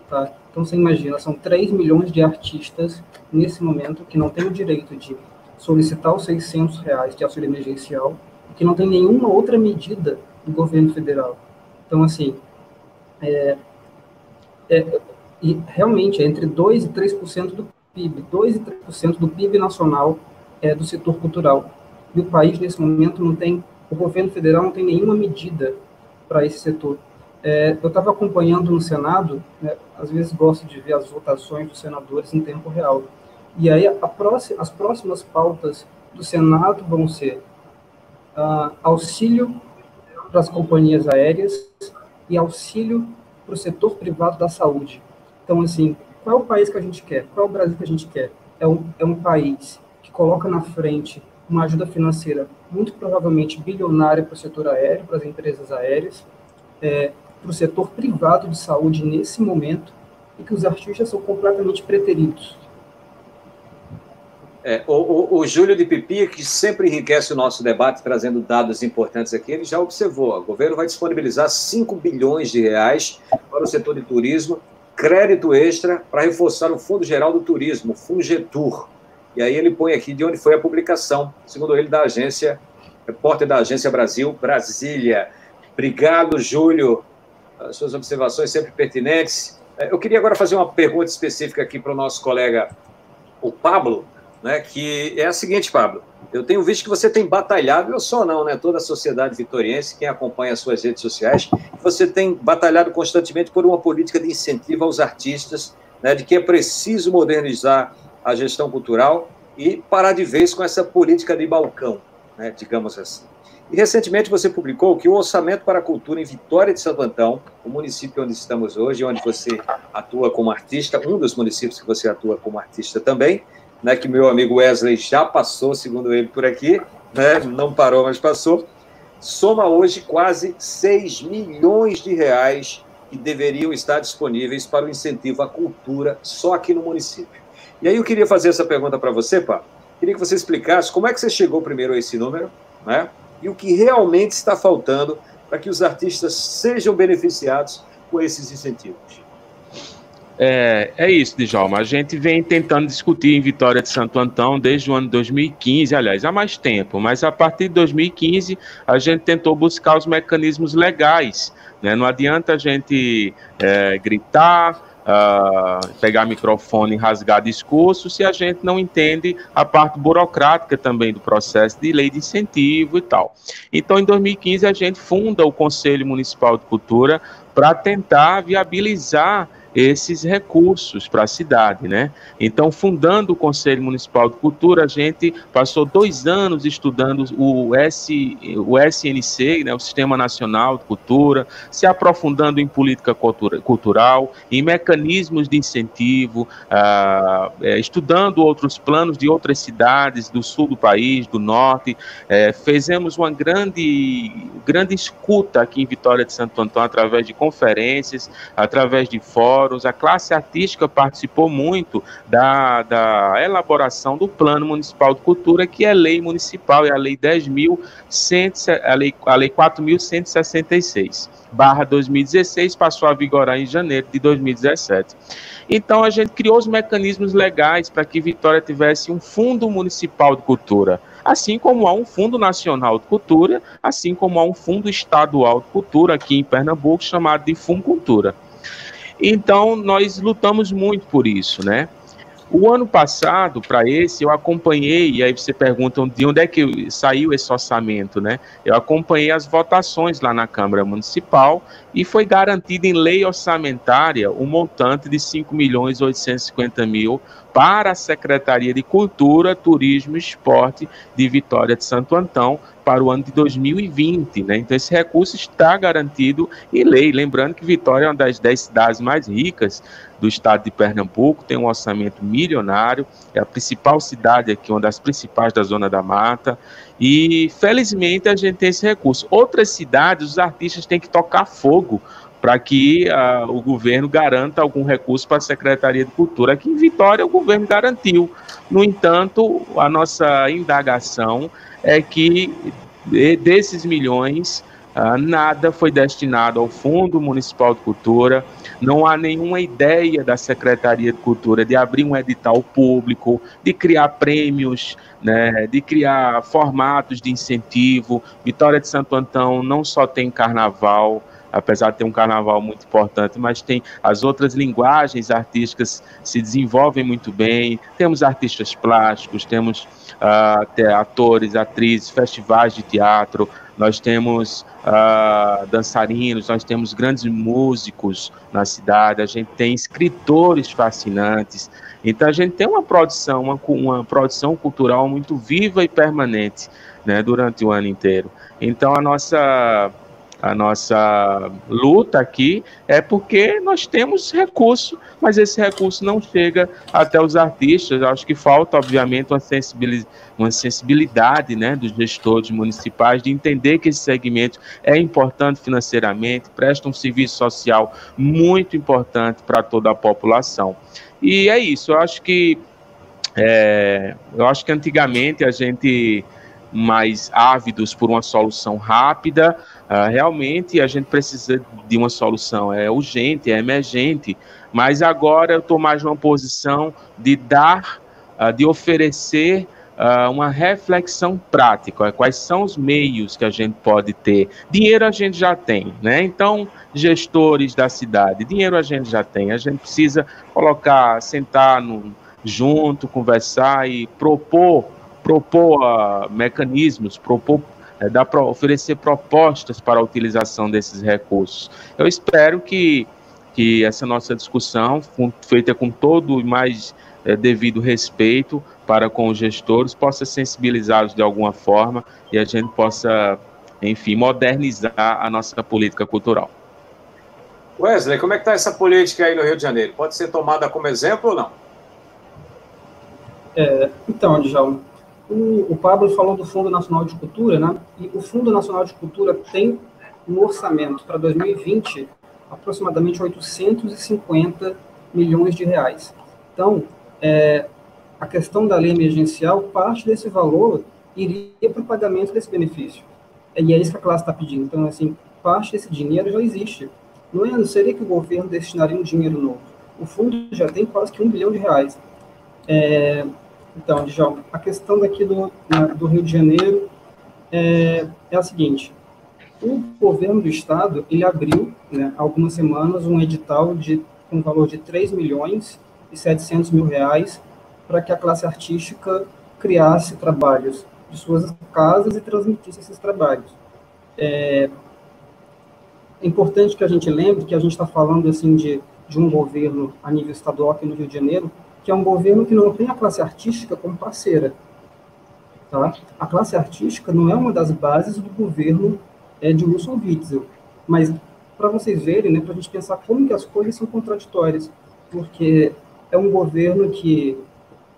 Tá? Então, você imagina, são 3 milhões de artistas, nesse momento, que não têm o direito de solicitar os R$600 de auxílio emergencial, e que não tem nenhuma outra medida do governo federal. Então, assim, e realmente é entre 2% e 3% do PIB, 2% e 3% do PIB nacional é do setor cultural. E o país, nesse momento, não tem, o governo federal não tem nenhuma medida para esse setor. Eu estava acompanhando no Senado, né, às vezes gosto de ver as votações dos senadores em tempo real. E aí as próximas pautas do Senado vão ser auxílio para as companhias aéreas e auxílio para o setor privado da saúde. Então, assim, qual é o país que a gente quer? Qual é o Brasil que a gente quer? É um país que coloca na frente uma ajuda financeira muito provavelmente bilionária para o setor aéreo, para as empresas aéreas, para o setor privado de saúde nesse momento, e que os artistas são completamente preteridos. O Júlio de Pipi, que sempre enriquece o nosso debate, trazendo dados importantes aqui, ele já observou, o governo vai disponibilizar 5 bilhões de reais para o setor de turismo, crédito extra para reforçar o Fundo Geral do Turismo, o FUNGETUR. E aí ele põe aqui de onde foi a publicação, segundo ele, da agência, repórter da Agência Brasil, Brasília. Obrigado, Júlio, as suas observações sempre pertinentes. Eu queria agora fazer uma pergunta específica aqui para o nosso colega, o Pablo, né, que é a seguinte, Pablo, eu tenho visto que você tem batalhado, eu só não, né, toda a sociedade vitoriense, quem acompanha as suas redes sociais, você tem batalhado constantemente por uma política de incentivo aos artistas, né, de que é preciso modernizar a gestão cultural e parar de vez com essa política de balcão, né, digamos assim. E recentemente você publicou que o orçamento para a cultura em Vitória de Santo Antão, o município onde estamos hoje, onde você atua como artista, um dos municípios que você atua como artista também, né, que meu amigo Wesley já passou, segundo ele, por aqui, né, não parou, mas passou, soma hoje quase 6 milhões de reais que deveriam estar disponíveis para o incentivo à cultura só aqui no município. E aí eu queria fazer essa pergunta para você, Pá. Queria que você explicasse como é que você chegou primeiro a esse número, né, e o que realmente está faltando para que os artistas sejam beneficiados com esses incentivos. É isso, Djalma. A gente vem tentando discutir em Vitória de Santo Antão desde o ano 2015, aliás, há mais tempo, mas a partir de 2015 a gente tentou buscar os mecanismos legais, né? Não adianta a gente gritar, pegar microfone e rasgar discurso se a gente não entende a parte burocrática também do processo de lei de incentivo e tal. Então, em 2015, a gente funda o Conselho Municipal de Cultura para tentar viabilizar esses recursos para a cidade, né? Então, fundando o Conselho Municipal de Cultura, a gente passou 2 anos estudando o SNC, né, o Sistema Nacional de Cultura, se aprofundando em política cultural, em mecanismos de incentivo, estudando outros planos de outras cidades do sul do país, do norte. Fizemos uma grande escuta aqui em Vitória de Santo Antão, através de conferências, através de fóruns. A classe artística participou muito da elaboração do Plano Municipal de Cultura, que é lei municipal, é a Lei 4.166/2016, passou a vigorar em janeiro de 2017. Então, a gente criou os mecanismos legais para que Vitória tivesse um Fundo Municipal de Cultura, assim como há um Fundo Nacional de Cultura, assim como há um Fundo Estadual de Cultura aqui em Pernambuco, chamado de Funcultura. Então, nós lutamos muito por isso, né? O ano passado, para esse, eu acompanhei, e aí você pergunta de onde é que saiu esse orçamento, né? Eu acompanhei as votações lá na Câmara Municipal e foi garantido em lei orçamentária um montante de 5.850.000 para a Secretaria de Cultura, Turismo e Esporte de Vitória de Santo Antão para o ano de 2020, né? Então esse recurso está garantido em lei, lembrando que Vitória é uma das 10 cidades mais ricas do estado de Pernambuco, tem um orçamento milionário, é a principal cidade aqui, uma das principais da Zona da Mata, e felizmente a gente tem esse recurso. Outras cidades, os artistas têm que tocar fogo para que o governo garanta algum recurso para a Secretaria de Cultura. Aqui em Vitória o governo garantiu. No entanto, a nossa indagação é que desses milhões, nada foi destinado ao Fundo Municipal de Cultura. Não há nenhuma ideia da Secretaria de Cultura de abrir um edital público, de criar prêmios, né, de criar formatos de incentivo. Vitória de Santo Antão não só tem carnaval, apesar de ter um carnaval muito importante, mas tem as outras linguagens artísticas se desenvolvem muito bem. Temos artistas plásticos, temos atores, atrizes, festivais de teatro, nós temos dançarinos, nós temos grandes músicos na cidade, a gente tem escritores fascinantes. Então a gente tem uma produção cultural muito viva e permanente, né, durante o ano inteiro. Então a nossa luta aqui é porque nós temos recurso, mas esse recurso não chega até os artistas. Eu acho que falta, obviamente, uma sensibilidade, né, dos gestores municipais de entender que esse segmento é importante financeiramente, presta um serviço social muito importante para toda a população. E é isso, eu acho que antigamente a gente mais ávidos por uma solução rápida, realmente a gente precisa de uma solução, é urgente, é emergente, mas agora eu estou mais numa posição de de oferecer uma reflexão prática, quais são os meios que a gente pode ter. Dinheiro a gente já tem, né? Então, gestores da cidade, dinheiro a gente já tem, a gente precisa sentar junto, conversar e propor mecanismos, dá para oferecer propostas para a utilização desses recursos. Eu espero que essa nossa discussão, feita com todo e mais devido respeito para com os gestores, possa sensibilizá-los de alguma forma e a gente possa, enfim, modernizar a nossa política cultural. Wesley, como é que está essa política aí no Rio de Janeiro? Pode ser tomada como exemplo ou não? Então, Djalma, o Pablo falou do Fundo Nacional de Cultura, né? E o Fundo Nacional de Cultura tem um orçamento para 2020 aproximadamente 850 milhões de reais. Então, a questão da lei emergencial, parte desse valor iria para o pagamento desse benefício. E é isso que a classe está pedindo. Então, assim, parte desse dinheiro já existe. Não seria que o governo destinaria um dinheiro novo. O fundo já tem quase que R$1 bilhão. Então, Djalma, a questão daqui do Rio de Janeiro é a seguinte: o governo do estado, ele abriu, né, há algumas semanas, um edital com um valor de R$3.700.000 para que a classe artística criasse trabalhos de suas casas e transmitisse esses trabalhos. É importante que a gente lembre que a gente está falando assim, de um governo a nível estadual aqui no Rio de Janeiro, que é um governo que não tem a classe artística como parceira. Tá? A classe artística não é uma das bases do governo de Wilson Witzel, mas para vocês verem, né, para a gente pensar como que as coisas são contraditórias, porque é um governo que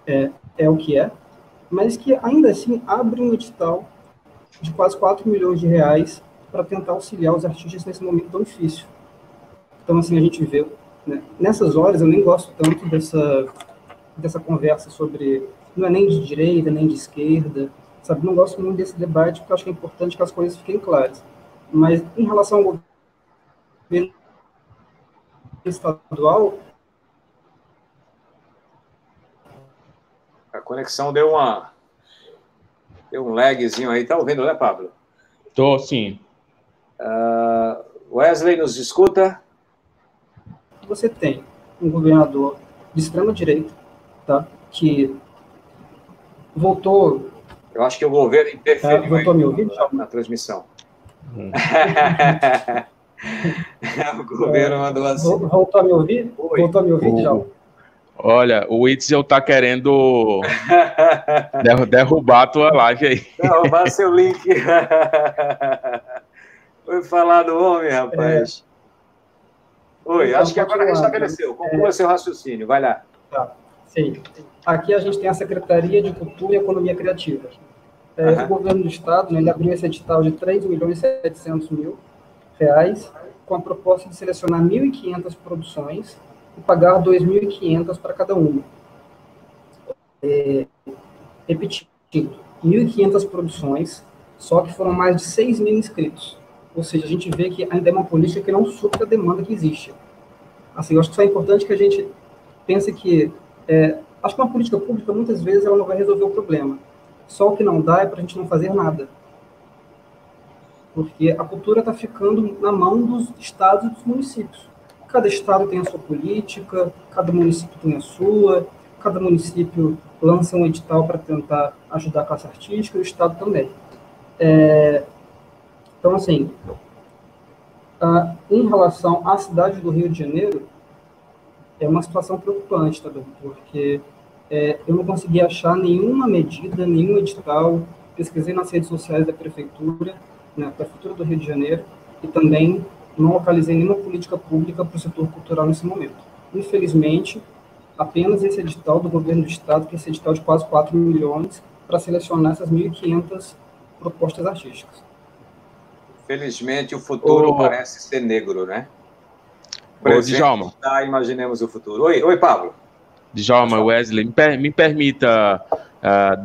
é o que é, mas que ainda assim abre um edital de quase R$4 milhões para tentar auxiliar os artistas nesse momento tão difícil. Então, assim, a gente vê, né, nessas horas eu nem gosto tanto dessa conversa sobre, não é nem de direita, nem de esquerda, sabe? Não gosto muito desse debate, porque eu acho que é importante que as coisas fiquem claras. Mas, em relação ao governo estadual... A conexão deu um lagzinho aí. Tá ouvindo, né, Pablo? Tô, sim. Wesley, nos escuta? Você tem um governador de extrema-direita, tá, que voltou... Eu acho que o governo interferiu voltou a me ouvir, na transmissão. O governo mandou assim. Voltou a me ouvir? Oi. Voltou a me ouvir, Djalma? Olha, o Witzel tá querendo derrubar a tua live aí. Derrubar seu link. Foi falar do homem, rapaz. Oi, então, acho que agora restabeleceu. Conclua seu raciocínio, vai lá. Tá, sim. Aqui a gente tem a Secretaria de Cultura e Economia Criativa. O governo do estado, né, ele abriu esse edital de R$3.700.000, com a proposta de selecionar 1.500 produções e pagar R$2.500 para cada uma. Repetindo, 1.500 produções Só que foram mais de 6 mil inscritos. Ou seja, a gente vê que ainda é uma política que não supra a demanda que existe. Assim, eu acho que só é importante que a gente pense que... acho que uma política pública, muitas vezes, ela não vai resolver o problema. Só o que não dá é para a gente não fazer nada. Porque a cultura está ficando na mão dos estados e dos municípios. Cada estado tem a sua política, cada município tem a sua, cada município lança um edital para tentar ajudar a classe artística, e o estado também. Então, assim, em relação à cidade do Rio de Janeiro, é uma situação preocupante, tá bem? Porque eu não consegui achar nenhuma medida, nenhum edital, pesquisei nas redes sociais da Prefeitura do Rio de Janeiro, e também não localizei nenhuma política pública para o setor cultural nesse momento. Infelizmente, apenas esse edital do governo do estado, que é esse edital de quase 4 milhões, para selecionar essas 1.500 propostas artísticas. Felizmente, o futuro parece ser negro, né? Djalma. Imaginemos o futuro. Oi, Pablo. Djalma, Wesley, me permita,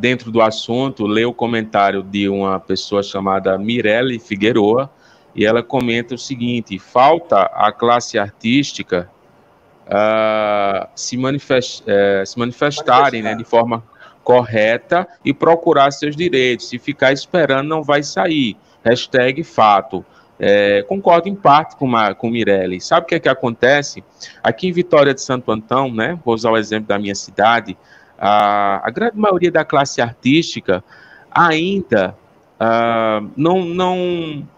dentro do assunto, ler o comentário de uma pessoa chamada Mirelle Figueroa, e ela comenta o seguinte: falta a classe artística se manifestarem, né, de forma correta e procurar seus direitos. Se ficar esperando, não vai sair. #fato. Concordo em parte com Mirelle. Sabe o que é que acontece? Aqui em Vitória de Santo Antão, né, vou usar o exemplo da minha cidade, a grande maioria da classe artística ainda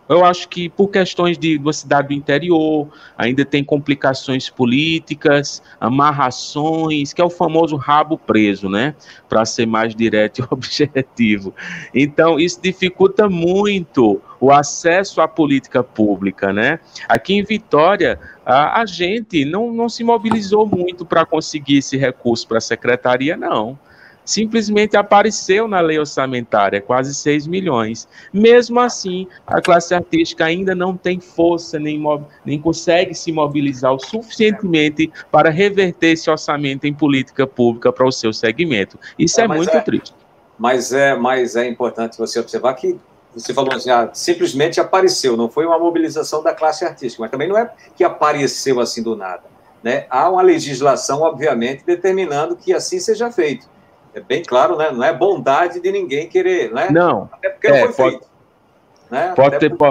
eu acho que por questões de uma cidade do interior, ainda tem complicações políticas, amarrações, que é o famoso rabo preso, né? Para ser mais direto e objetivo. Então, isso dificulta muito o acesso à política pública, né? Aqui em Vitória, a gente não se mobilizou muito para conseguir esse recurso para a secretaria, não. Simplesmente apareceu na lei orçamentária, quase 6 milhões. Mesmo assim, a classe artística ainda não tem força, nem consegue se mobilizar o suficientemente para reverter esse orçamento em política pública para o seu segmento. Isso é muito triste. Mas é importante você observar que você falou assim, simplesmente apareceu, não foi uma mobilização da classe artística, mas também não é que apareceu assim do nada, né? Há uma legislação, obviamente, determinando que assim seja feito. É bem claro, né? Não é bondade de ninguém querer, né? Não. Até porque não foi feito. Né?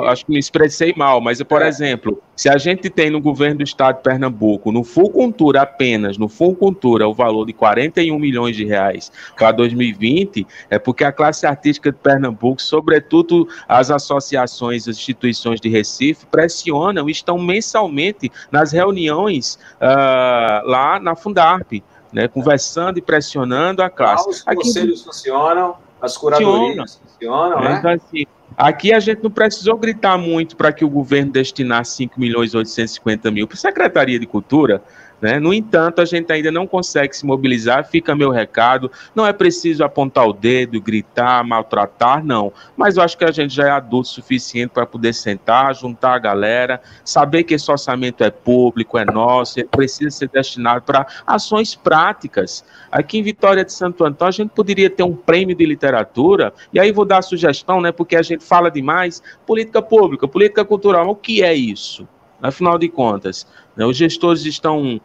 Acho que me expressei mal, mas, por exemplo, se a gente tem no governo do estado de Pernambuco, no Fulcultura apenas, no Fulcultura, o valor de 41 milhões de reais para 2020, é porque a classe artística de Pernambuco, sobretudo as associações, as instituições de Recife, pressionam e estão mensalmente nas reuniões lá na Fundarp, né, conversando e pressionando a classe. Os conselhos funcionam, as curadorias funcionam, né? Então, assim, aqui a gente não precisou gritar muito para que o governo destinasse 5 milhões e 850 mil para a Secretaria de Cultura, né? No entanto, a gente ainda não consegue se mobilizar. Fica meu recado, não é preciso apontar o dedo, gritar, maltratar, não. Mas eu acho que a gente já é adulto o suficiente para poder sentar, juntar a galera, saber que esse orçamento é público, é nosso, ele precisa ser destinado para ações práticas. Aqui em Vitória de Santo Antão, a gente poderia ter um prêmio de literatura, e aí vou dar a sugestão, né, porque a gente fala demais, política pública, política cultural, o que é isso? Afinal de contas, né, os gestores estão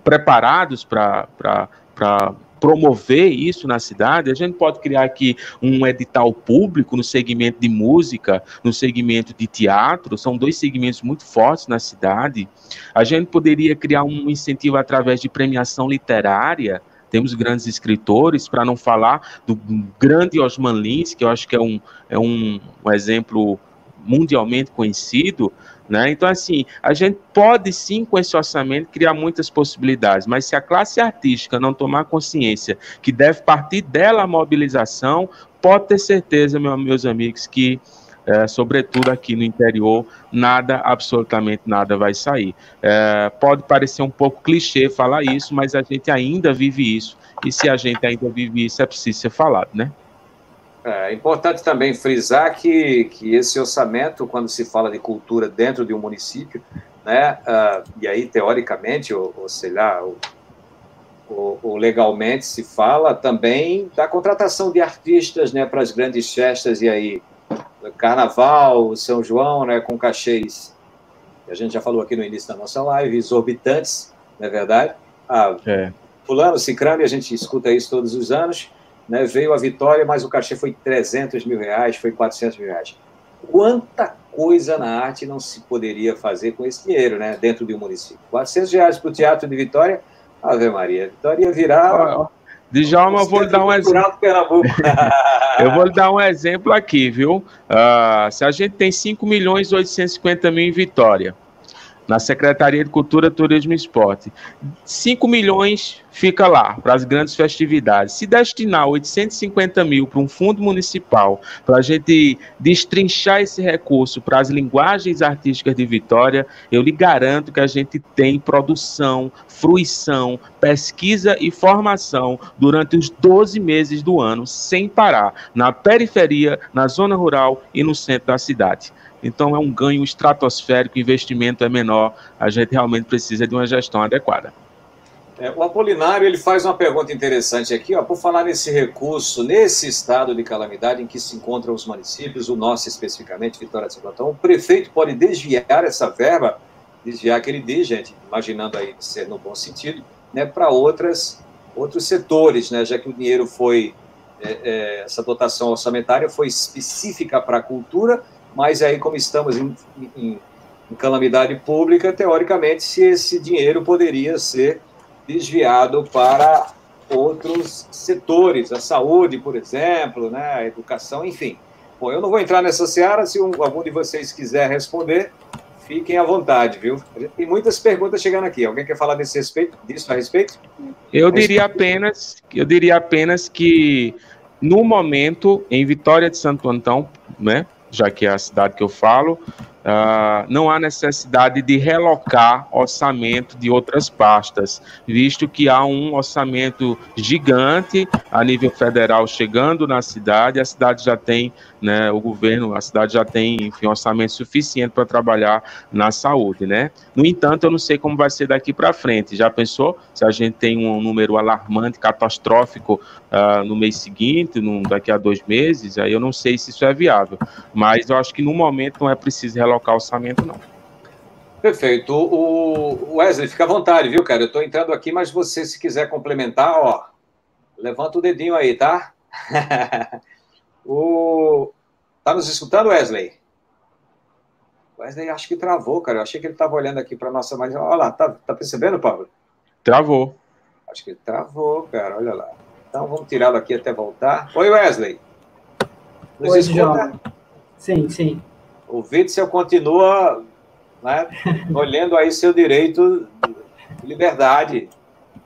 preparados para promover isso na cidade. A gente pode criar aqui um edital público no segmento de música, no segmento de teatro, são 2 segmentos muito fortes na cidade. A gente poderia criar um incentivo através de premiação literária. Temos grandes escritores, para não falar do grande Osman Lins, que eu acho que é um exemplo mundialmente conhecido, né? Então, assim, a gente pode sim, com esse orçamento, criar muitas possibilidades, mas se a classe artística não tomar consciência que deve partir dela a mobilização, pode ter certeza, meus amigos, que, sobretudo aqui no interior, absolutamente nada vai sair. Pode parecer um pouco clichê falar isso, mas a gente ainda vive isso, e se a gente ainda vive isso, é preciso ser falado, né? É importante também frisar que esse orçamento, quando se fala de cultura dentro de um município, né, e aí teoricamente, ou sei lá, ou legalmente se fala também da contratação de artistas, né, para as grandes festas, e aí Carnaval, São João, né, com cachês, que a gente já falou aqui no início da nossa live, exorbitantes, não é verdade? Fulano, cicrano, e a gente escuta isso todos os anos, né, veio a vitória, mas o cachê foi 300 mil reais, foi 400 mil reais. Quanta coisa na arte não se poderia fazer com esse dinheiro, né, dentro de um município. 400 reais para o Teatro de Vitória, Ave Maria, Vitória ia virar... Djalma, eu vou lhe dar um exemplo. Eu vou lhe dar um exemplo aqui, viu? Se a gente tem 5.850.000 em Vitória, na Secretaria de Cultura, Turismo e Esporte, 5 milhões fica lá, para as grandes festividades. Se destinar 850 mil para um fundo municipal, para a gente destrinchar esse recurso para as linguagens artísticas de Vitória, eu lhe garanto que a gente tem produção, fruição, pesquisa e formação durante os 12 meses do ano, sem parar, na periferia, na zona rural e no centro da cidade. Então é um ganho estratosférico, o investimento é menor, a gente realmente precisa de uma gestão adequada. O Apolinário, ele faz uma pergunta interessante aqui, ó, por falar nesse recurso, nesse estado de calamidade em que se encontram os municípios, o nosso especificamente, Vitória de Santo Antão, o prefeito pode desviar essa verba, desviar que ele diz, gente, imaginando aí ser no bom sentido, né, para outros setores, né, já que o dinheiro foi, essa dotação orçamentária foi específica para a cultura, mas aí, como estamos em calamidade pública, teoricamente, se esse dinheiro poderia ser desviado para outros setores, a saúde, por exemplo, né, a educação, enfim. Bom, eu não vou entrar nessa seara, se algum de vocês quiser responder, fiquem à vontade, viu? Tem muitas perguntas chegando aqui. Alguém quer falar disso a respeito? Eu diria apenas que, no momento, em Vitória de Santo Antão, né, já que é a cidade que eu falo, não há necessidade de relocar orçamento de outras pastas, visto que há um orçamento gigante a nível federal chegando na cidade, a cidade já tem, né, o governo, a cidade já tem, enfim, orçamento suficiente para trabalhar na saúde, né? No entanto, eu não sei como vai ser daqui para frente. Já pensou se a gente tem um número alarmante, catastrófico no mês seguinte, daqui a 2 meses? Aí eu não sei se isso é viável, mas eu acho que no momento não é preciso relocar orçamento, não. Perfeito. O Wesley, fica à vontade, viu, cara? Eu estou entrando aqui, mas você, se quiser complementar, ó, levanta o dedinho aí, tá? Tá nos escutando, Wesley? Wesley, acho que travou, cara. Eu achei que ele estava olhando aqui para nossa... Mas olha lá, tá percebendo, Pablo? Travou. Acho que ele travou, cara, olha lá. Então, vamos tirá-lo aqui até voltar. Oi, Wesley. Nos escuta? Sim. O Witzel continua, né, olhando aí seu direito de liberdade,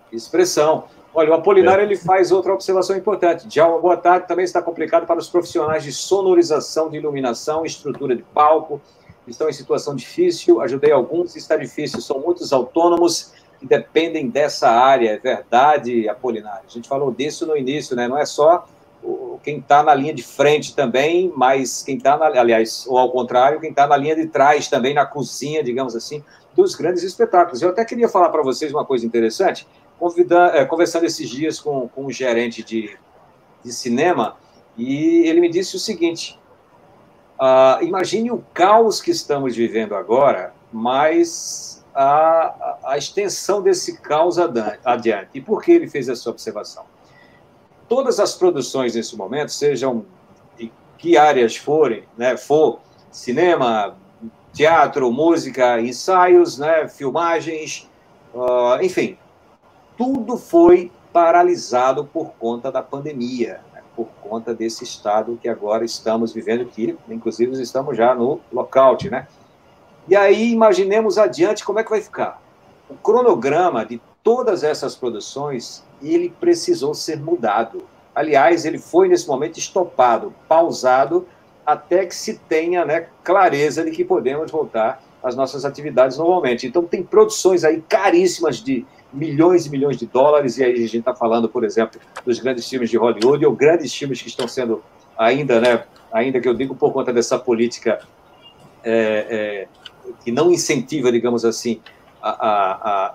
de expressão. Olha, o Apolinário ele faz outra observação importante. Djalma, boa tarde. Também está complicado para os profissionais de sonorização, de iluminação, estrutura de palco. Estão em situação difícil. Ajudei alguns, está difícil. São muitos autônomos que dependem dessa área. É verdade, Apolinário. A gente falou disso no início, né? Não é só quem está na linha de frente também, mas quem está, aliás, ou ao contrário, quem está na linha de trás também, na cozinha, digamos assim, dos grandes espetáculos. Eu até queria falar para vocês uma coisa interessante, conversando esses dias com um gerente de cinema, e ele me disse o seguinte, imagine o caos que estamos vivendo agora, mas a extensão desse caos adiante. E por que ele fez essa observação? Todas as produções nesse momento, sejam de que áreas forem, né, cinema, teatro, música, ensaios, né, filmagens, enfim, tudo foi paralisado por conta da pandemia, né, por conta desse estado que agora estamos vivendo aqui, inclusive estamos já no lockout, né? E aí imaginemos adiante como é que vai ficar. O cronograma de todas essas produções, ele precisou ser mudado. Aliás, ele foi, nesse momento, estopado, pausado, até que se tenha, né, clareza de que podemos voltar às nossas atividades normalmente. Então, tem produções aí caríssimas de milhões e milhões de dólares, e aí a gente está falando, por exemplo, dos grandes filmes de Hollywood, ou grandes filmes que estão sendo ainda, né, ainda que eu digo por conta dessa política que não incentiva, digamos assim,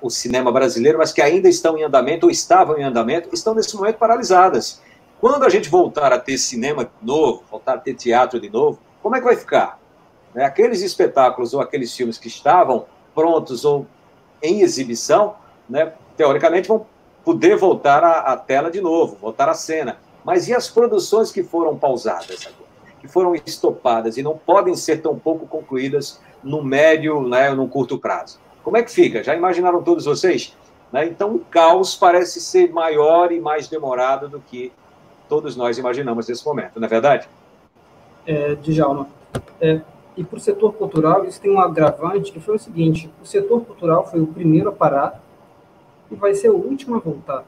o cinema brasileiro, mas que ainda estão em andamento, ou estavam em andamento, estão nesse momento paralisadas. Quando a gente voltar a ter cinema de novo, voltar a ter teatro de novo, como é que vai ficar? Né? Aqueles espetáculos ou aqueles filmes que estavam prontos ou em exibição, né, teoricamente vão poder voltar à tela de novo, voltar à cena. Mas e as produções que foram pausadas agora? Que foram estopadas e não podem ser tão pouco concluídas no médio, né, no curto prazo? Como é que fica? Já imaginaram todos vocês? Né? Então, o caos parece ser maior e mais demorado do que todos nós imaginamos nesse momento, não é verdade? Djalma, e para o setor cultural, isso tem um agravante, que foi o seguinte: o setor cultural foi o primeiro a parar e vai ser o último a voltar.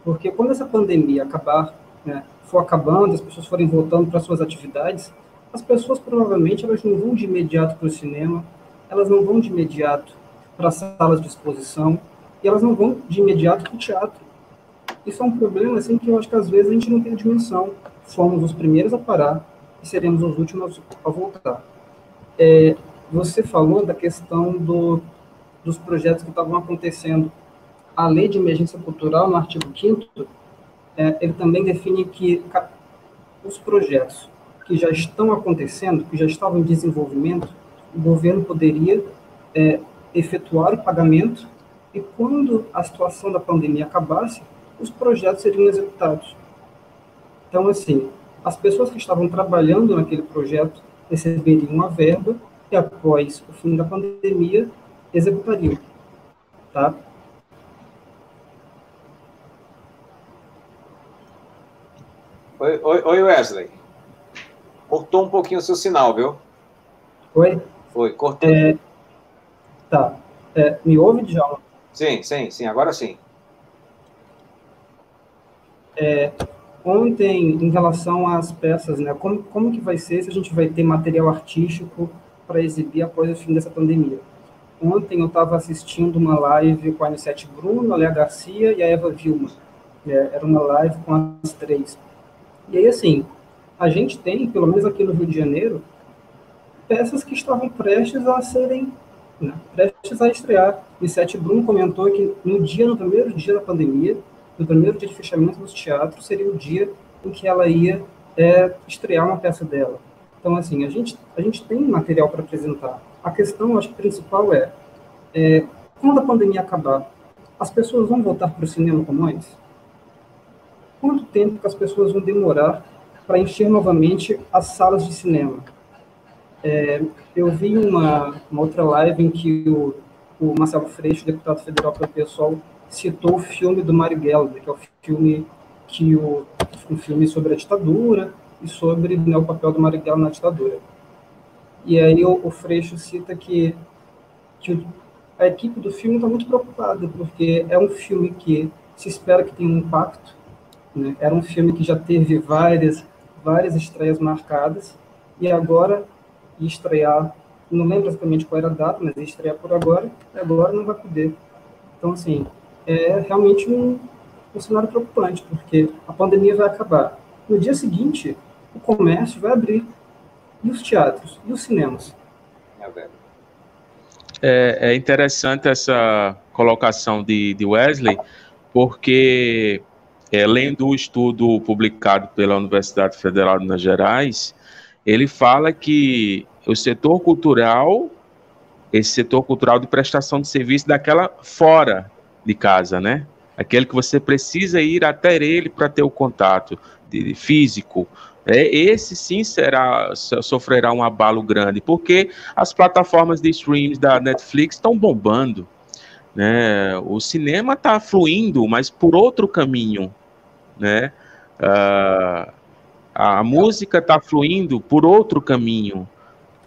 Porque quando essa pandemia acabar, né, for acabando, as pessoas forem voltando para suas atividades, as pessoas provavelmente elas não vão de imediato para o cinema, elas não vão de imediato para salas de exposição, e elas não vão de imediato para o teatro. Isso é um problema assim, que eu acho que às vezes a gente não tem dimensão. Fomos os primeiros a parar e seremos os últimos a voltar. Você falou da questão dos projetos que estavam acontecendo. A Lei de Emergência Cultural, no artigo 5º, ele também define que os projetos que já estão acontecendo, que já estavam em desenvolvimento, o governo poderia efetuar o pagamento e, quando a situação da pandemia acabasse, os projetos seriam executados. Então, assim, as pessoas que estavam trabalhando naquele projeto receberiam uma verba e, após o fim da pandemia, executariam. Tá? Oi, Wesley. Cortou um pouquinho o seu sinal, viu? Oi? Foi, cortou. Tá. Me ouve, Djalma? Sim, agora sim. Ontem, em relação às peças, né, como que vai ser, se a gente vai ter material artístico para exibir após o fim dessa pandemia? Ontem eu estava assistindo uma live com a Anissete Bruno, a Léa Garcia e a Eva Vilma. Era uma live com as três. E aí, assim, a gente tem, pelo menos aqui no Rio de Janeiro, peças que estavam prestes a serem, né, prestes a estrear. Anissete Bruno comentou que no primeiro dia da pandemia, no primeiro dia de fechamento dos teatros, seria o dia em que ela ia estrear uma peça dela. Então, assim, a gente tem material para apresentar. A questão, acho que principal quando a pandemia acabar, as pessoas vão voltar para o cinema como antes? Quanto tempo que as pessoas vão demorar para encher novamente as salas de cinema? Eu vi uma outra live em que o Marcelo Freixo, deputado federal pelo PSOL, citou o filme do Mário Gelber, que é um filme sobre a ditadura e sobre, né, o papel do Mário Gelber na ditadura. E aí o Freixo cita que a equipe do filme está muito preocupada, porque é um filme que se espera que tenha um impacto, né? Era um filme que já teve várias estreias marcadas, e agora ia estrear, não lembro exatamente qual era a data, mas ia estrear por agora, e agora não vai poder. Então, assim, é realmente um cenário preocupante, porque a pandemia vai acabar. No dia seguinte, o comércio vai abrir, e os teatros, e os cinemas. É interessante essa colocação de Wesley, porque, lendo o estudo publicado pela Universidade Federal de Minas Gerais, ele fala que o setor cultural, esse setor cultural de prestação de serviço daquela fora de casa, né? Aquele que você precisa ir até ele para ter o contato físico, esse sim sofrerá um abalo grande, porque as plataformas de streams da Netflix estão bombando, né? O cinema está fluindo, mas por outro caminho, né? A música está fluindo por outro caminho,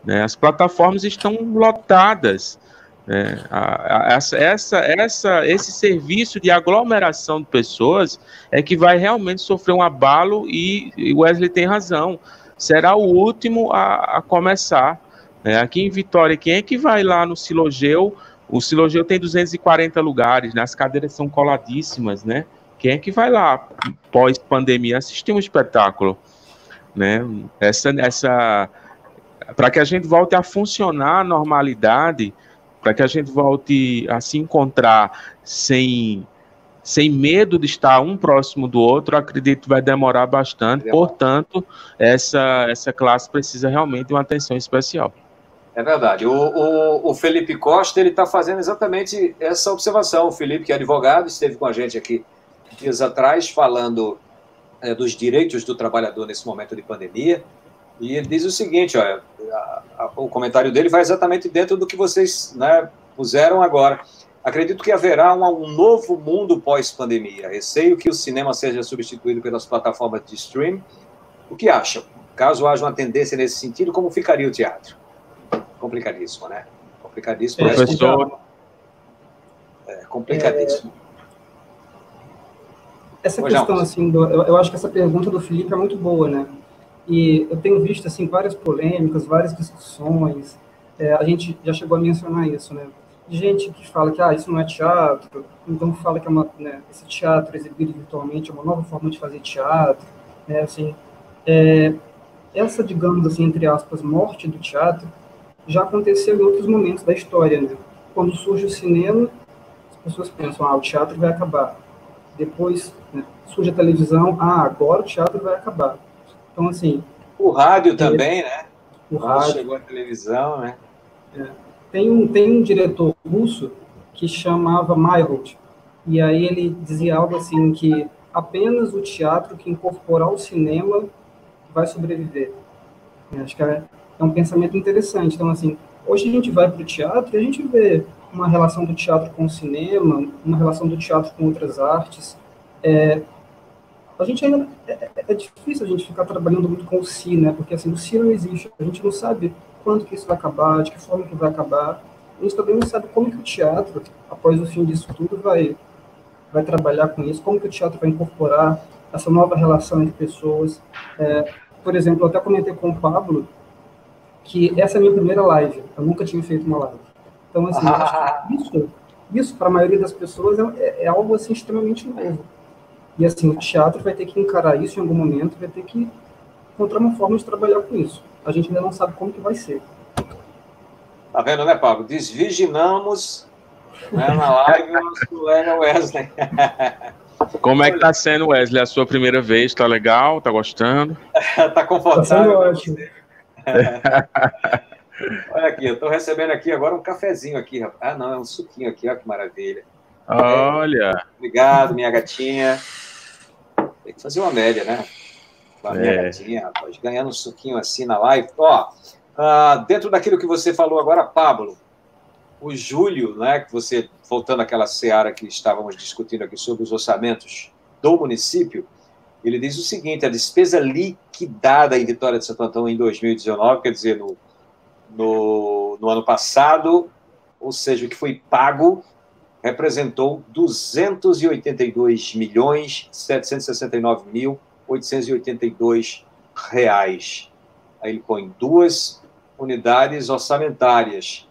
né? As plataformas estão lotadas, né? Esse serviço de aglomeração de pessoas é que vai realmente sofrer um abalo, e Wesley tem razão, será o último a começar, né? Aqui em Vitória, quem é que vai lá no Silogeu? O Silogeu tem 240 lugares, né? As cadeiras são coladíssimas, né? Quem é que vai lá, pós-pandemia, assistir um espetáculo, né? Para que a gente volte a funcionar a normalidade, para que a gente volte a se encontrar sem sem medo de estar um próximo do outro, acredito que vai demorar bastante. Portanto, essa classe precisa realmente de uma atenção especial. É verdade. O Felipe Costa, ele está fazendo exatamente essa observação. O Felipe, que é advogado, esteve com a gente aqui dias atrás, falando dos direitos do trabalhador nesse momento de pandemia, e ele diz o seguinte, olha, o comentário dele vai exatamente dentro do que vocês, né, puseram agora. Acredito que haverá um novo mundo pós-pandemia. Receio que o cinema seja substituído pelas plataformas de streaming. O que acham? Caso haja uma tendência nesse sentido, como ficaria o teatro? Complicadíssimo, né? Complicadíssimo. Professor... complicadíssimo. Essa questão, assim, eu acho que essa pergunta do Felipe é muito boa, né? E eu tenho visto, assim, várias polêmicas, várias discussões. A gente já chegou a mencionar isso, né? Gente que fala que isso não é teatro, então fala que esse teatro exibido virtualmente é uma nova forma de fazer teatro, né? Assim, essa, digamos assim, entre aspas, morte do teatro já aconteceu em outros momentos da história, né? Quando surge o cinema, as pessoas pensam, o teatro vai acabar. Depois, né, surge a televisão, agora o teatro vai acabar. Então, assim... O rádio também, né? O rádio. Chegou a televisão, né? Tem um diretor russo que chamava Meyerhold, e aí ele dizia algo assim, que apenas o teatro que incorporar o cinema vai sobreviver. Acho que é um pensamento interessante. Então, assim, hoje a gente vai para o teatro e a gente vê uma relação do teatro com o cinema, uma relação do teatro com outras artes. A gente ainda... É difícil a gente ficar trabalhando muito com o si, né? Porque, assim, o si não existe. A gente não sabe quando que isso vai acabar, de que forma que vai acabar. A gente também não sabe como que o teatro, após o fim disso tudo, vai trabalhar com isso, como que o teatro vai incorporar essa nova relação entre pessoas. Por exemplo, eu até comentei com o Pablo que essa é a minha primeira live. Eu nunca tinha feito uma live. Então, assim, acho que isso para a maioria das pessoas é algo, assim, extremamente novo. E, assim, o teatro vai ter que encarar isso em algum momento, vai ter que encontrar uma forma de trabalhar com isso. A gente ainda não sabe como que vai ser. Tá vendo, né, Pablo? Desvirginamos, né, na live o nosso colega Wesley. Como é que tá sendo, Wesley, a sua primeira vez? Tá legal? Tá gostando? Tá confortável? Tá sendo ótimo. Olha aqui, eu tô recebendo aqui agora um cafezinho aqui, rapaz. Não, é um suquinho aqui, olha que maravilha. Olha! Obrigado, minha gatinha. Tem que fazer uma média, né? A minha gatinha, rapaz, ganhando um suquinho assim na live. Dentro daquilo que você falou agora, Pablo, o Júlio, né, que você, voltando àquela seara que estávamos discutindo aqui sobre os orçamentos do município, ele diz o seguinte: a despesa liquidada em Vitória de Santo Antão em 2019, quer dizer, no ano passado, ou seja, o que foi pago, representou 288.769.882 reais. Aí ele põe 2 unidades orçamentárias.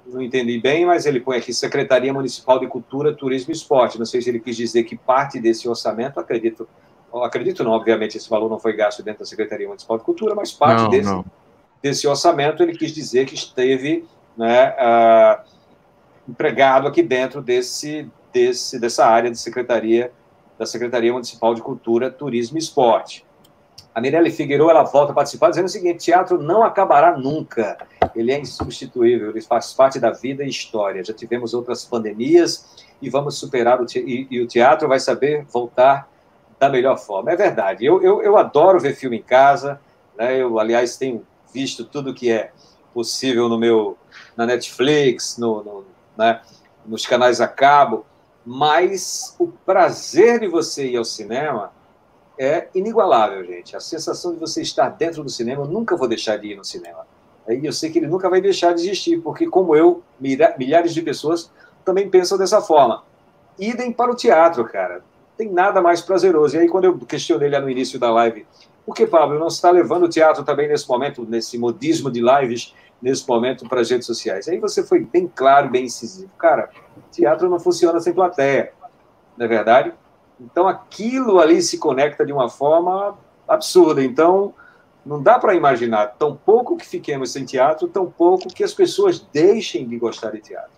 Não entendi bem, mas ele põe aqui Secretaria Municipal de Cultura, Turismo e Esporte. Não sei se ele quis dizer que parte desse orçamento, acredito não, obviamente esse valor não foi gasto dentro da Secretaria Municipal de Cultura, mas parte desse orçamento ele quis dizer que esteve, né, empregado aqui dentro dessa área de da Secretaria Municipal de Cultura, Turismo e Esporte. A Mirelle Figueiredo, ela volta a participar dizendo o seguinte: teatro não acabará nunca, ele é insubstituível, ele faz parte da vida e história. Já tivemos outras pandemias e vamos superar e o teatro vai saber voltar da melhor forma. É verdade, eu adoro ver filme em casa, né? Eu, aliás, tenho visto tudo que é possível na Netflix, né, nos canais a cabo, mas o prazer de você ir ao cinema é inigualável, gente. A sensação de você estar dentro do cinema, eu nunca vou deixar de ir no cinema. E eu sei que ele nunca vai deixar de existir, porque, como eu, milhares de pessoas também pensam dessa forma. Idem para o teatro, cara. Tem nada mais prazeroso. E aí, quando eu questionei lá no início da live, por que, Pablo, não está levando o teatro também nesse momento, nesse modismo de lives, nesse momento, para as redes sociais? Aí você foi bem claro, bem incisivo. Cara, teatro não funciona sem plateia, não é verdade? Então, aquilo ali se conecta de uma forma absurda. Então, não dá para imaginar tão pouco que fiquemos sem teatro, tão pouco que as pessoas deixem de gostar de teatro.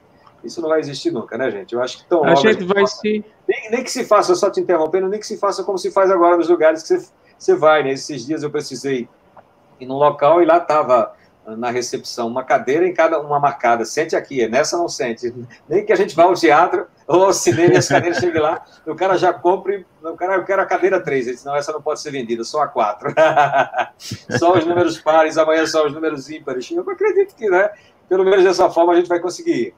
Isso não vai existir nunca, né, gente? Eu acho que tão logo a gente vai se... bem nem que se faça, só te interrompendo, nem que se faça como se faz agora nos lugares que você vai, né? Esses dias eu precisei ir num local e lá estava na recepção uma cadeira em cada uma marcada. Sente aqui, nessa não sente. Nem que a gente vá ao teatro ou ao cinema e as cadeiras cheguem lá, o cara já compre, o cara, eu quero a cadeira 3, ele disse, não, essa não pode ser vendida, só a 4. Só os números pares, amanhã só os números ímpares. Eu acredito que, né, pelo menos dessa forma a gente vai conseguir.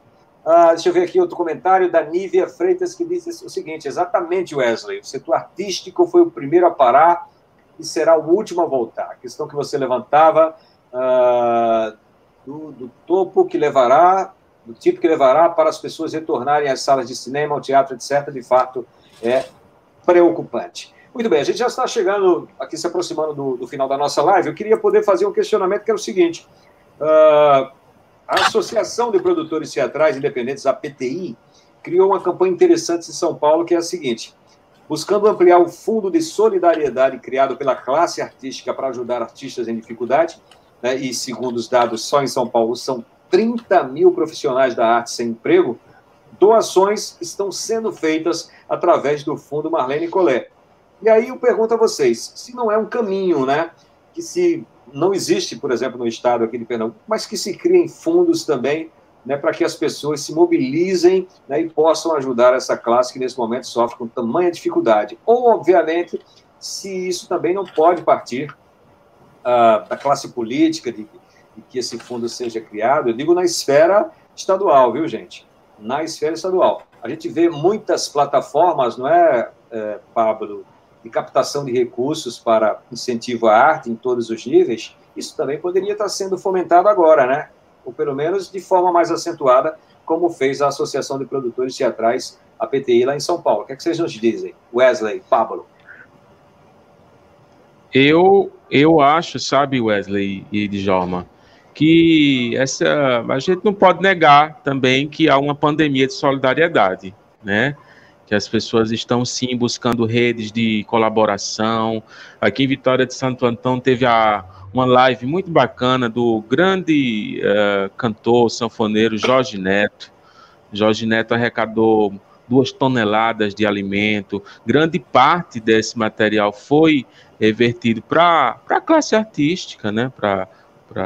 Deixa eu ver aqui outro comentário da Nívia Freitas, que diz o seguinte, exatamente, Wesley, o setor artístico foi o primeiro a parar e será o último a voltar. A questão que você levantava do topo que levará, do tipo que levará para as pessoas retornarem às salas de cinema, ao teatro, etc., de fato, é preocupante. Muito bem, a gente já está chegando, aqui se aproximando do final da nossa live. Eu queria poder fazer um questionamento que era o seguinte, a Associação de Produtores Teatrais Independentes, a PTI, criou uma campanha interessante em São Paulo, que é a seguinte, buscando ampliar o fundo de solidariedade criado pela classe artística para ajudar artistas em dificuldade, né, e segundo os dados, só em São Paulo são 30 mil profissionais da arte sem emprego, doações estão sendo feitas através do Fundo Marlene Collet. E aí eu pergunto a vocês, se não é um caminho, né, que se não existe, por exemplo, no estado aqui de Pernambuco, mas que se criem fundos também, né, para que as pessoas se mobilizem, né, e possam ajudar essa classe que nesse momento sofre com tamanha dificuldade. Ou, obviamente, se isso também não pode partir da classe política, de que esse fundo seja criado, eu digo na esfera estadual, viu, gente? Na esfera estadual. A gente vê muitas plataformas, não é, Pablo, de captação de recursos para incentivo à arte em todos os níveis, isso também poderia estar sendo fomentado agora, né? Ou pelo menos de forma mais acentuada, como fez a Associação de Produtores Teatrais, a PTI, lá em São Paulo. O que é que vocês nos dizem? Wesley, Pablo? Eu acho, sabe, Wesley e Djalma, que a gente não pode negar também que há uma pandemia de solidariedade, né? Que as pessoas estão, sim, buscando redes de colaboração. Aqui em Vitória de Santo Antão teve uma live muito bacana do grande cantor, sanfoneiro Jorge Neto. Jorge Neto arrecadou 2 toneladas de alimento. Grande parte desse material foi revertido para a classe artística, né?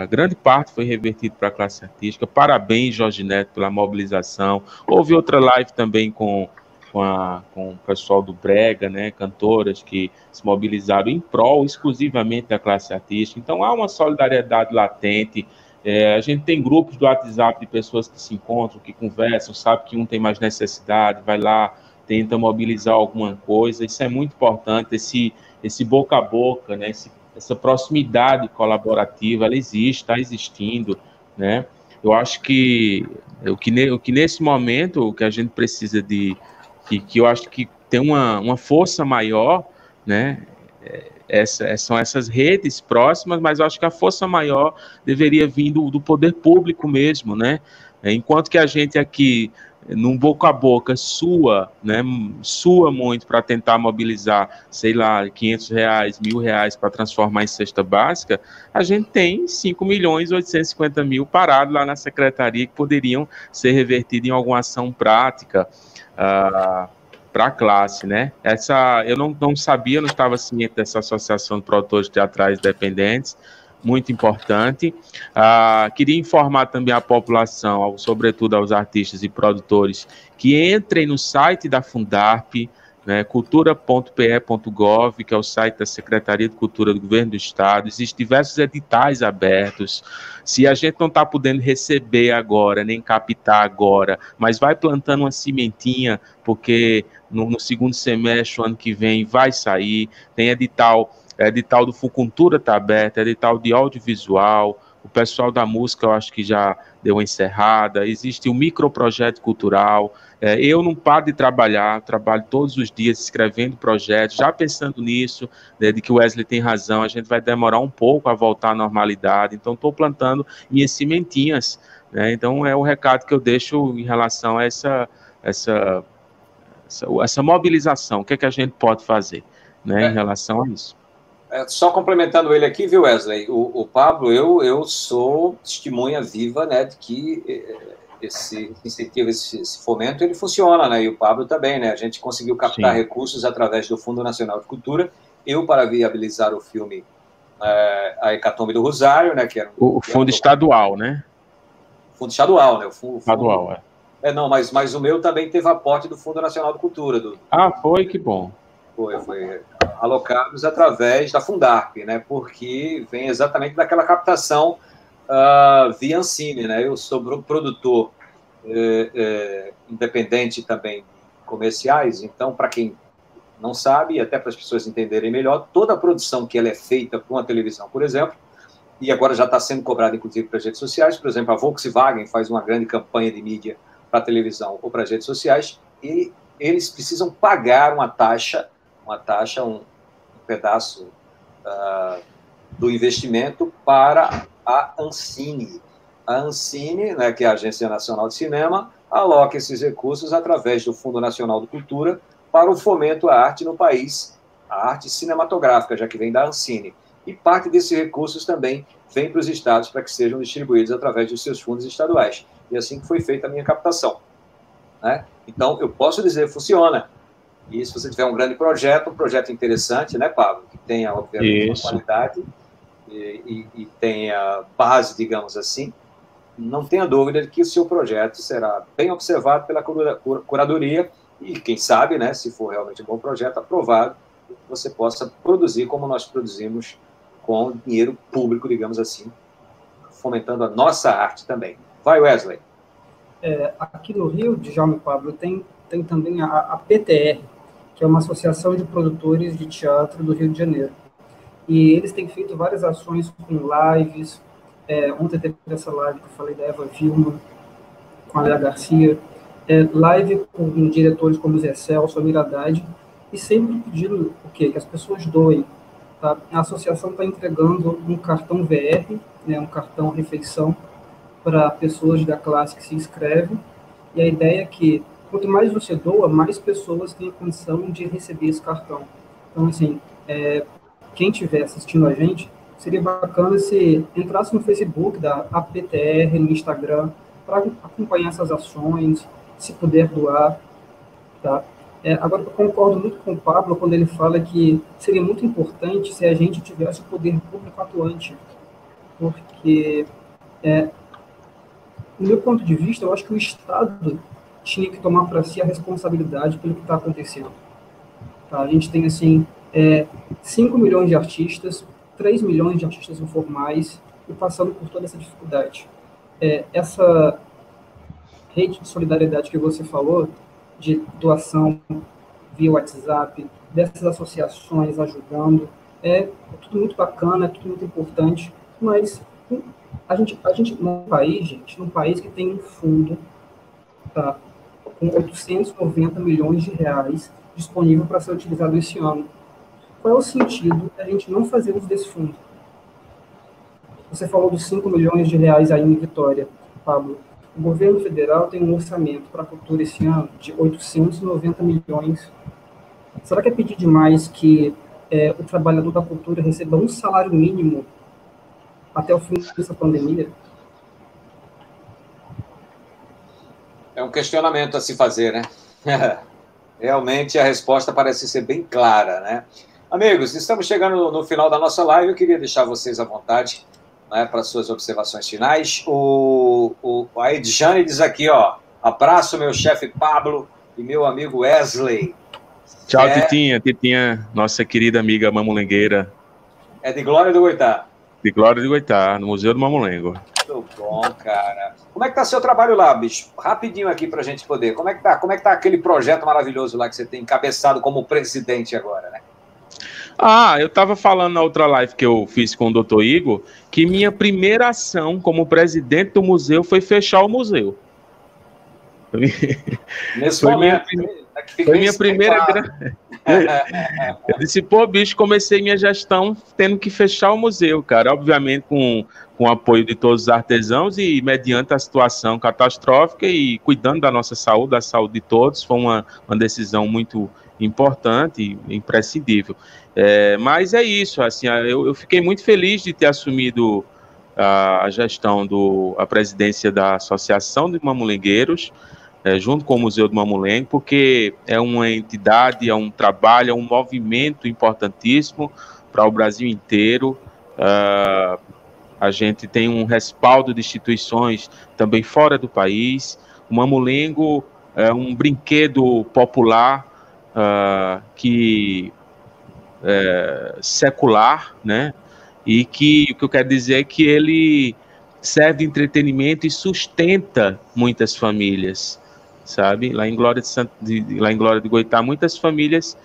Grande parte foi revertido para a classe artística. Parabéns, Jorge Neto, pela mobilização. Houve outra live também com o pessoal do Brega, né, cantoras que se mobilizaram em prol exclusivamente da classe artística. Então, há uma solidariedade latente. A gente tem grupos do WhatsApp de pessoas que se encontram, que conversam, sabe que um tem mais necessidade, vai lá, tenta mobilizar alguma coisa. Isso é muito importante, esse boca a boca, né, essa proximidade colaborativa, ela existe, está existindo, né? Eu acho que o que nesse momento, o que a gente precisa que eu acho que tem uma força maior, né? São essas redes próximas, mas eu acho que a força maior deveria vir do poder público mesmo, né? Enquanto que a gente aqui, num boca a boca, sua muito para tentar mobilizar, sei lá, R$500, R$1.000 para transformar em cesta básica, a gente tem 5.850.000 parados lá na secretaria que poderiam ser revertidos em alguma ação prática, para a classe, né? Eu não sabia, não estava ciente dessa Associação de Produtores Teatrais Dependentes, muito importante. Queria informar também a população, sobretudo aos artistas e produtores, que entrem no site da Fundarp, né, cultura.pe.gov, que é o site da Secretaria de Cultura do Governo do Estado. Existem diversos editais abertos. Se a gente não está podendo receber agora, nem captar agora, mas vai plantando uma sementinha, porque no segundo semestre, o ano que vem, vai sair. Tem edital do Fucultura está aberto, edital de audiovisual. O pessoal da música, eu acho que já deu uma encerrada. Existe um microprojeto cultural. Eu não paro de trabalhar, trabalho todos os dias escrevendo projetos, já pensando nisso, né, de que o Wesley tem razão, a gente vai demorar um pouco a voltar à normalidade. Então, estou plantando minhas sementinhas, né? Então, é o recado que eu deixo em relação a essa mobilização. O que é que a gente pode fazer, né, em relação a isso? Só complementando ele aqui, viu, Wesley? O Pablo, eu sou testemunha viva, né, de que esse incentivo, esse fomento, ele funciona, né? E o Pablo também, né? A gente conseguiu captar recursos através do Fundo Nacional de Cultura, eu para viabilizar o filme A Hecatombe do Rosário, né? Que era o fundo estadual, né? Fundo estadual, né? O fundo estadual, não, mas o meu também teve aporte do Fundo Nacional de Cultura. Foi, que bom. Foi alocados através da Fundarp, né? Porque vem exatamente daquela captação via Ancine, né? Eu sou produtor independente também de comerciais, então, para quem não sabe, e até para as pessoas entenderem melhor, toda a produção que ela é feita para uma televisão, por exemplo, e agora já está sendo cobrada, inclusive, para as redes sociais, por exemplo, a Volkswagen faz uma grande campanha de mídia para a televisão ou para as redes sociais, e eles precisam pagar uma taxa, um pedaço do investimento para a Ancine. A Ancine, né, que é a Agência Nacional de Cinema, aloca esses recursos através do Fundo Nacional de Cultura para o fomento à arte no país, a arte cinematográfica, já que vem da Ancine. E parte desses recursos também vem para os estados para que sejam distribuídos através dos seus fundos estaduais. E assim que foi feita a minha captação, né? Então, eu posso dizer, funciona. E se você tiver um grande projeto, um projeto interessante, né, Pablo? Que tenha, obviamente, uma qualidade e tenha base, digamos assim, não tenha dúvida de que o seu projeto será bem observado pela curadoria e, quem sabe, né, se for realmente um bom projeto, aprovado, você possa produzir como nós produzimos com dinheiro público, digamos assim, fomentando a nossa arte também. Vai, Wesley. Aqui no Rio, Djalma e Pablo, tem também a PTR, que é uma associação de produtores de teatro do Rio de Janeiro. E eles têm feito várias ações com lives. Ontem teve essa live que eu falei da Eva Vilma, com a Léa Garcia, live com diretores como Zé Celso, Amir Haddad, e sempre pedindo o quê? Que as pessoas doem. Tá? A associação está entregando um cartão VR, né, um cartão refeição, para pessoas da classe que se inscrevem, e a ideia é que, quanto mais você doa, mais pessoas têm a condição de receber esse cartão. Então, assim, quem estiver assistindo a gente, seria bacana se entrasse no Facebook da APTR, no Instagram, para acompanhar essas ações, se puder doar. Tá? Agora, eu concordo muito com o Pablo quando ele fala que seria muito importante se a gente tivesse o poder público atuante, porque, do meu ponto de vista, eu acho que o Estado tinha que tomar para si a responsabilidade pelo que está acontecendo. Tá? A gente tem, assim, 5 milhões de artistas, 3 milhões de artistas informais, e passando por toda essa dificuldade. Essa rede de solidariedade que você falou, de doação via WhatsApp, dessas associações ajudando, tudo muito bacana, tudo muito importante, mas a gente num país que tem um fundo, tá, com 890 milhões de reais disponível para ser utilizado esse ano. Qual é o sentido da gente não fazer uso desse fundo? Você falou dos 5 milhões de reais aí em Vitória, Pablo. O governo federal tem um orçamento para a cultura esse ano de 890 milhões. Será que é pedir demais que o trabalhador da cultura receba um salário mínimo até o fim dessa pandemia? É um questionamento a se fazer, né? Realmente a resposta parece ser bem clara, né? Amigos, estamos chegando no final da nossa live. Eu queria deixar vocês à vontade, né, para suas observações finais. A Edjane diz aqui, ó, abraço meu chefe Pablo e meu amigo Wesley. Tchau, Titinha, nossa querida amiga mamulengueira. É de Glória do Goitá. De Glória do Goitá, no Museu do Mamulengo. Muito bom, cara. Como é que tá seu trabalho lá, bicho? Rapidinho aqui pra gente poder. Como é que tá aquele projeto maravilhoso lá que você tem encabeçado como presidente agora, né? Eu estava falando na outra live que eu fiz com o Dr. Igor, que minha primeira ação como presidente do museu foi fechar o museu. Nesse momento, foi minha primeira... Eu disse, bicho, comecei minha gestão tendo que fechar o museu, cara. Obviamente com o apoio de todos os artesãos e mediante a situação catastrófica e cuidando da nossa saúde, da saúde de todos. Foi uma decisão muito importante e imprescindível. Mas é isso, assim, eu fiquei muito feliz de ter assumido a gestão a presidência da Associação de Mamulengueiros, junto com o Museu do Mamulengo, porque é uma entidade, é um trabalho, é um movimento importantíssimo para o Brasil inteiro. A gente tem um respaldo de instituições também fora do país. O mamulengo é um brinquedo popular secular, né? E que o que eu quero dizer é que ele serve de entretenimento e sustenta muitas famílias, sabe? Lá em Glória de Goitá, muitas famílias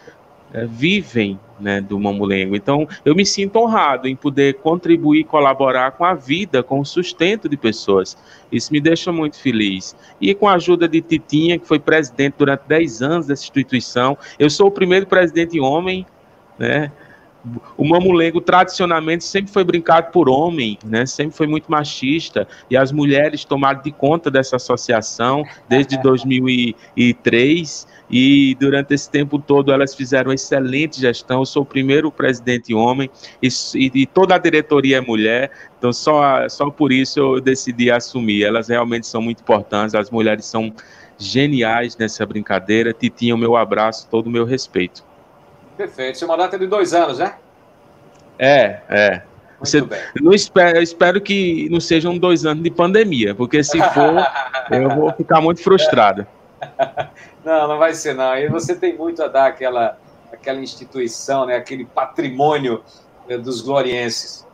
vivem, né, do mamulengo. Então, eu me sinto honrado em poder contribuir, colaborar com a vida, com o sustento de pessoas. Isso me deixa muito feliz. E com a ajuda de Titinha, que foi presidente durante 10 anos dessa instituição, eu sou o primeiro presidente homem, né? O mamulengo tradicionalmente sempre foi brincado por homem, né? Sempre foi muito machista, e as mulheres tomaram de conta dessa associação desde 2003, e durante esse tempo todo elas fizeram excelente gestão. Eu sou o primeiro presidente homem e toda a diretoria é mulher, então só por isso eu decidi assumir. Elas realmente são muito importantes, as mulheres são geniais nessa brincadeira. Titinha, o meu abraço, todo o meu respeito. Perfeito. Seu mandato é de 2 anos, né? Você, eu espero que não sejam 2 anos de pandemia, porque se for, eu vou ficar muito frustrado. Não vai ser não. E você tem muito a dar àquela instituição, né? Aquele patrimônio dos glorienses.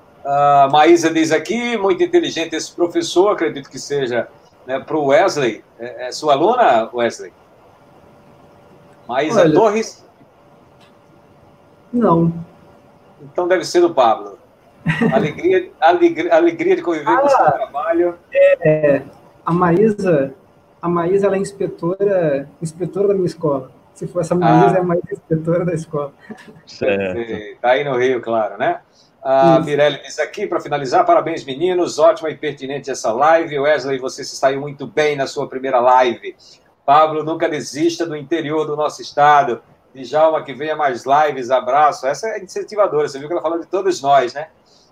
Maísa diz aqui, muito inteligente esse professor, acredito que seja, né, para o Wesley. É sua aluna, Wesley? Maísa Torres? Não. Então deve ser do Pablo. Alegria de conviver com o seu trabalho. A Maísa ela é inspetora da minha escola. Se for essa Maísa, é a Maísa inspetora da escola. Certo. Está aí no Rio, claro, né? A Mirelle diz aqui, para finalizar, parabéns, meninos, ótima e pertinente essa live. Wesley, você se saiu muito bem na sua primeira live. Pablo, nunca desista do interior do nosso estado. Djalma, que venha mais lives, abraço. Essa é incentivadora, você viu que ela falou de todos nós, né?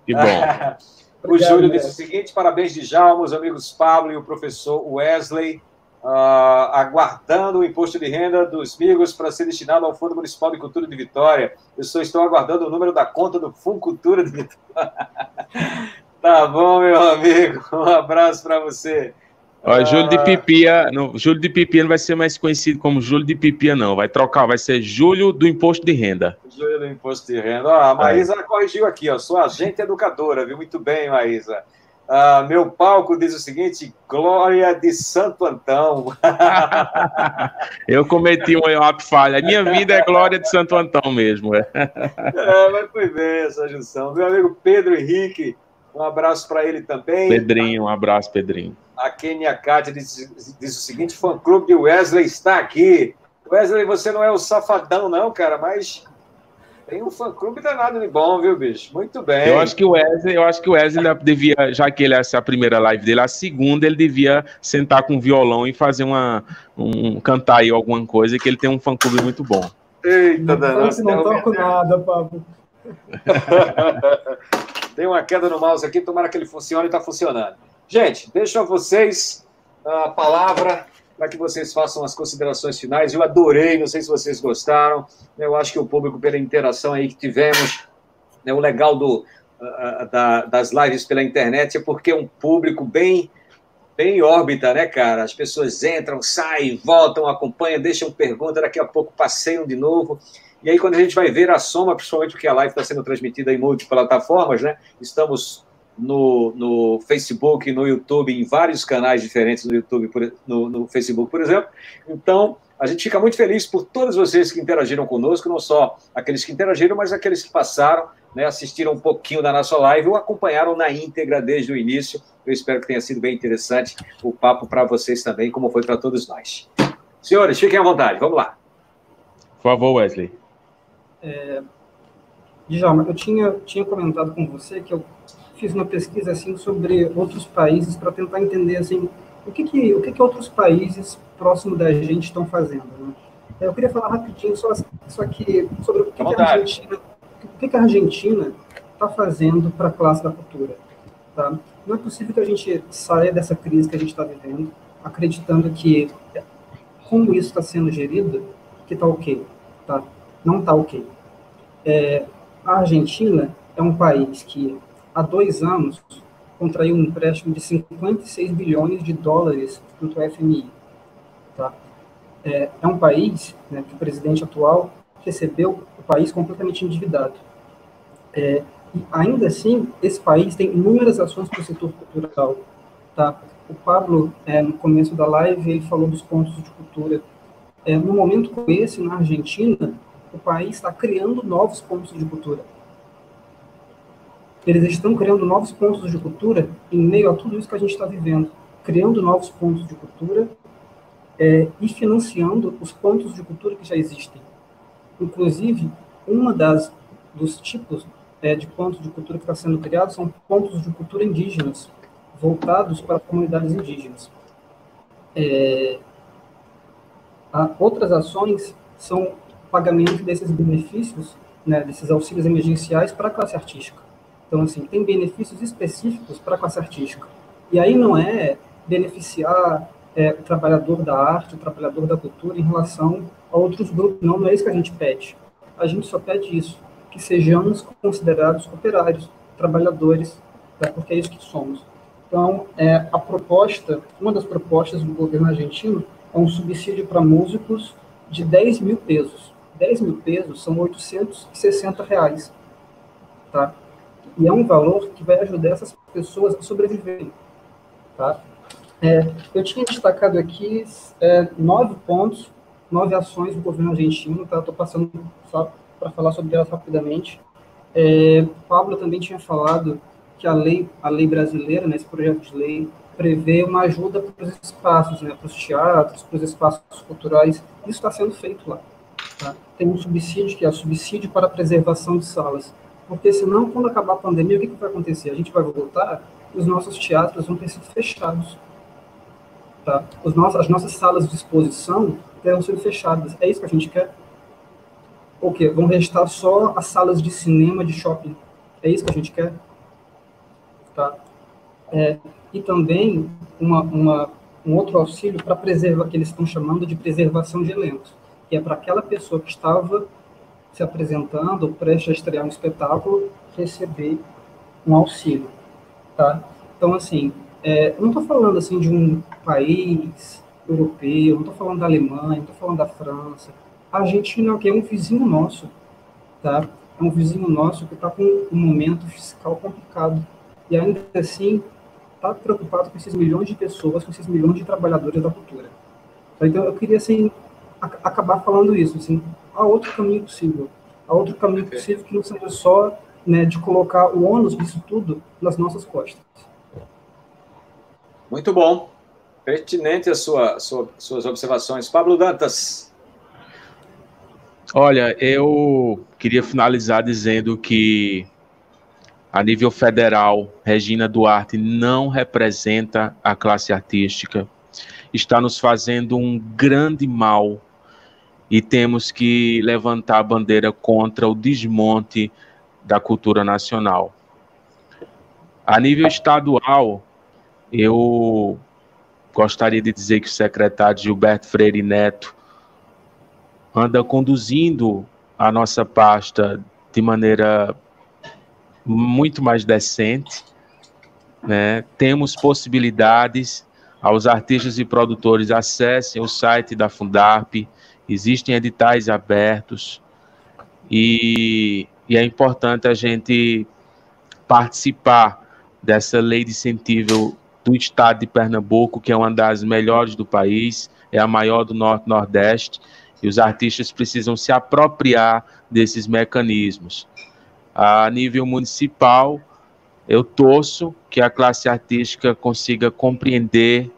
Que bom. O Júlio disse o seguinte, parabéns, Djalma, os amigos Pablo e o professor Wesley, aguardando o imposto de renda dos amigos para ser destinado ao Fundo Municipal de Cultura de Vitória. Eu só estou aguardando o número da conta do Fundo Cultura de Vitória. Tá bom, meu amigo, um abraço para você. Júlio de Pipia não vai ser mais conhecido como Júlio de Pipia, não. Vai trocar, vai ser Júlio do Imposto de Renda. Júlio do Imposto de Renda. A Maísa corrigiu aqui, sou agente educadora, viu? Muito bem, Maísa. Meu palco diz o seguinte, Glória de Santo Antão. Eu cometi uma falha. A minha vida é Glória de Santo Antão mesmo. Mas foi bem essa junção. Meu amigo Pedro Henrique, um abraço para ele também. Pedrinho, um abraço, Pedrinho. A Kenia Cátia diz o seguinte, fã-clube de Wesley está aqui. Wesley, você não é o safadão, não, cara, mas tem um fã-clube danado de bom, viu, bicho? Muito bem. Eu acho que o Wesley devia, já que ele essa é a primeira live dele, a segunda ele devia sentar com o violão e fazer cantar aí alguma coisa, que ele tem um fã-clube muito bom. Eita, danado. Não toco nada, Pablo. Tem uma queda no mouse aqui, tomara que ele funcione e está funcionando. Gente, deixo a vocês a palavra para que vocês façam as considerações finais. Eu adorei, não sei se vocês gostaram. Eu acho que o público, pela interação aí que tivemos, né, o legal das lives pela internet é porque é um público bem órbita, né, cara? As pessoas entram, saem, voltam, acompanham, deixam pergunta, daqui a pouco passeiam de novo. E aí, quando a gente vai ver a soma, principalmente porque a live está sendo transmitida em multiplataformas, né? Estamos no Facebook, no YouTube, em vários canais diferentes no YouTube, no Facebook, por exemplo. Então, a gente fica muito feliz por todos vocês que interagiram conosco, não só aqueles que interagiram, mas aqueles que passaram, né, assistiram um pouquinho da nossa live ou acompanharam na íntegra desde o início. Eu espero que tenha sido bem interessante o papo para vocês também, como foi para todos nós. Senhores, fiquem à vontade, vamos lá. Por favor, Wesley. Djalma, eu tinha comentado com você que eu fiz uma pesquisa assim, sobre outros países para tentar entender assim, o que outros países próximos da gente estão fazendo. Né? Eu queria falar rapidinho só que sobre o que a Argentina está fazendo para a classe da cultura. Tá? Não é possível que a gente saia dessa crise que a gente está vivendo, acreditando que, como isso está sendo gerido, que está ok. Tá? Não está ok. A Argentina é um país que, há 2 anos, contraiu um empréstimo de 56 bilhões de dólares junto ao FMI. Tá? É um país, né, que o presidente atual recebeu o país completamente endividado. E ainda assim, esse país tem inúmeras ações para o setor cultural. Tá? O Pablo, no começo da live, ele falou dos pontos de cultura. No momento como esse, na Argentina, o país está criando novos pontos de cultura. Eles estão criando novos pontos de cultura em meio a tudo isso que a gente está vivendo, criando novos pontos de cultura e financiando os pontos de cultura que já existem. Inclusive, dos tipos de pontos de cultura que está sendo criados são pontos de cultura indígenas, voltados para comunidades indígenas. Outras ações são o pagamento desses benefícios, né, desses auxílios emergenciais para a classe artística. Então, assim, tem benefícios específicos para a classe artística. E aí não é beneficiar o trabalhador da arte, o trabalhador da cultura em relação a outros grupos. Não é isso que a gente pede. A gente só pede isso, que sejamos considerados operários, trabalhadores, tá? Porque é isso que somos. Então, uma das propostas do governo argentino é um subsídio para músicos de 10 mil pesos. 10 mil pesos são R$860, tá? E é um valor que vai ajudar essas pessoas a sobreviverem, tá? Eu tinha destacado aqui 9 pontos, 9 ações do governo argentino, tá? Estou passando só para falar sobre elas rapidamente. Pablo também tinha falado que a lei brasileira, né, esse projeto de lei, prevê uma ajuda para os espaços, né, para os teatros, para os espaços culturais. Isso está sendo feito lá. Tá? Tem um subsídio, que é o subsídio para a preservação de salas. Porque senão, quando acabar a pandemia, o que vai acontecer? A gente vai voltar e os nossos teatros vão ter sido fechados. Tá? As nossas salas de exposição terão sido fechadas. É isso que a gente quer? Ou quê? Vão restar só as salas de cinema, de shopping. É isso que a gente quer? Tá? E também um outro auxílio para preservar, que eles estão chamando de preservação de elencos, que é para aquela pessoa que estava se apresentando ou prestes a estrear um espetáculo, receber um auxílio. Tá? Então, assim, eu não estou falando assim, de um país europeu, não estou falando da Alemanha, não estou falando da França. A Argentina é um vizinho nosso. Tá? É um vizinho nosso que está com um momento fiscal complicado. E ainda assim, está preocupado com esses milhões de pessoas, com esses milhões de trabalhadores da cultura. Então, eu queria, assim, acabar falando isso. Assim, há outro caminho possível. Há outro caminho possível que não seja só, né, de colocar o ônus disso tudo nas nossas costas. Muito bom. Pertinente as suas observações. Pablo Dantas. Olha, eu queria finalizar dizendo que, a nível federal, Regina Duarte não representa a classe artística, está nos fazendo um grande mal e temos que levantar a bandeira contra o desmonte da cultura nacional. A nível estadual, eu gostaria de dizer que o secretário Gilberto Freire Neto anda conduzindo a nossa pasta de maneira muito mais decente, né? Temos possibilidades, aos artistas e produtores acessem o site da Fundarp, existem editais abertos e é importante a gente participar dessa lei de incentivo do estado de Pernambuco, que é uma das melhores do país, é a maior do Norte-Nordeste, e os artistas precisam se apropriar desses mecanismos. A nível municipal, eu torço que a classe artística consiga compreender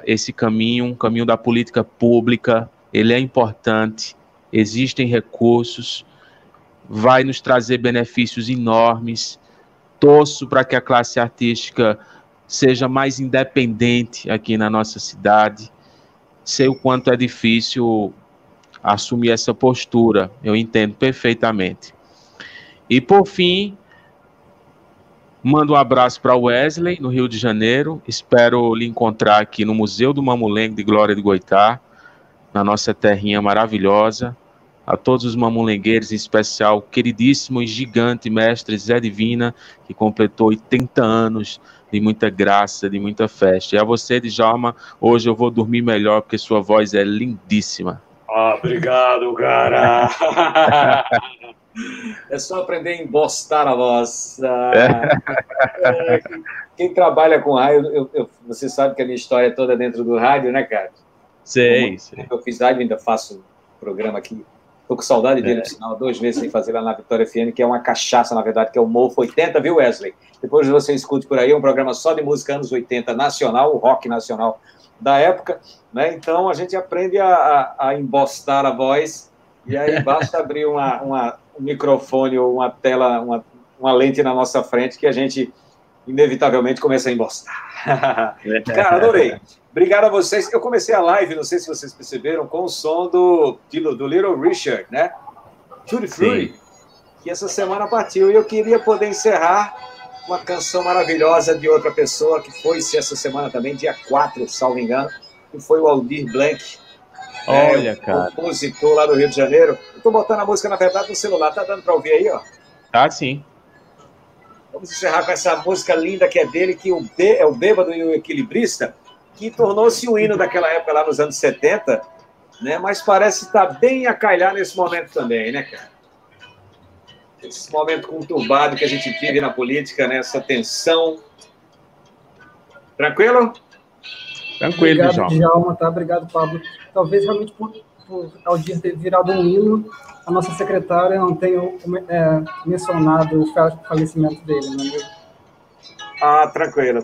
esse caminho, um caminho da política pública. Ele é importante, existem recursos, vai nos trazer benefícios enormes. Torço para que a classe artística seja mais independente aqui na nossa cidade. Sei o quanto é difícil assumir essa postura, eu entendo perfeitamente. E, por fim, Mando um abraço para Wesley, no Rio de Janeiro. Espero lhe encontrar aqui no Museu do Mamulengo de Glória de Goitá, na nossa terrinha maravilhosa. A todos os mamulengueiros, em especial o queridíssimo e gigante mestre Zé Divina, que completou 80 anos de muita graça, de muita festa. E a você, Djalma, hoje eu vou dormir melhor, porque sua voz é lindíssima. Obrigado, cara. É só aprender a embostar a voz. Quem trabalha com rádio, você sabe que a minha história é toda dentro do rádio, né, cara? Sei. Eu fiz rádio, ainda faço programa aqui. Estou com saudade dele, por sinal, 2 meses sem fazer lá na Vitória FM, que é uma cachaça, na verdade, que é o Mofo 80, viu, Wesley? Depois você escute por aí, é um programa só de música anos 80 nacional, o rock nacional da época, né? Então a gente aprende a embostar a voz, e aí basta abrir um microfone ou uma tela, uma lente na nossa frente, que a gente inevitavelmente começa a embostar. Cara, adorei. Obrigado a vocês. Eu comecei a live, não sei se vocês perceberam, com o som do Little Richard, né? Tutti Frutti, que essa semana partiu. E eu queria poder encerrar uma canção maravilhosa de outra pessoa, que foi-se essa semana também, dia 4, salvo engano, que foi o Aldir Blanc. Olha, cara. Compositor lá do Rio de Janeiro. Eu tô botando a música, na verdade, no celular. Tá dando para ouvir aí, ó? Tá, sim. Vamos encerrar com essa música linda que é dele, que é o Bêbado e o Equilibrista, que tornou-se o hino daquela época lá nos anos 70, né? Mas parece estar bem a calhar nesse momento também, né, cara? Esse momento conturbado que a gente vive na política, né? Essa tensão. Tranquilo? Tranquilo, Obrigado, Djalma. Djalma, tá? Obrigado, Pablo. Talvez realmente por Aldir ter virado um hino, a nossa secretária não tenha mencionado o falecimento dele, não é mesmo? Tranquilo.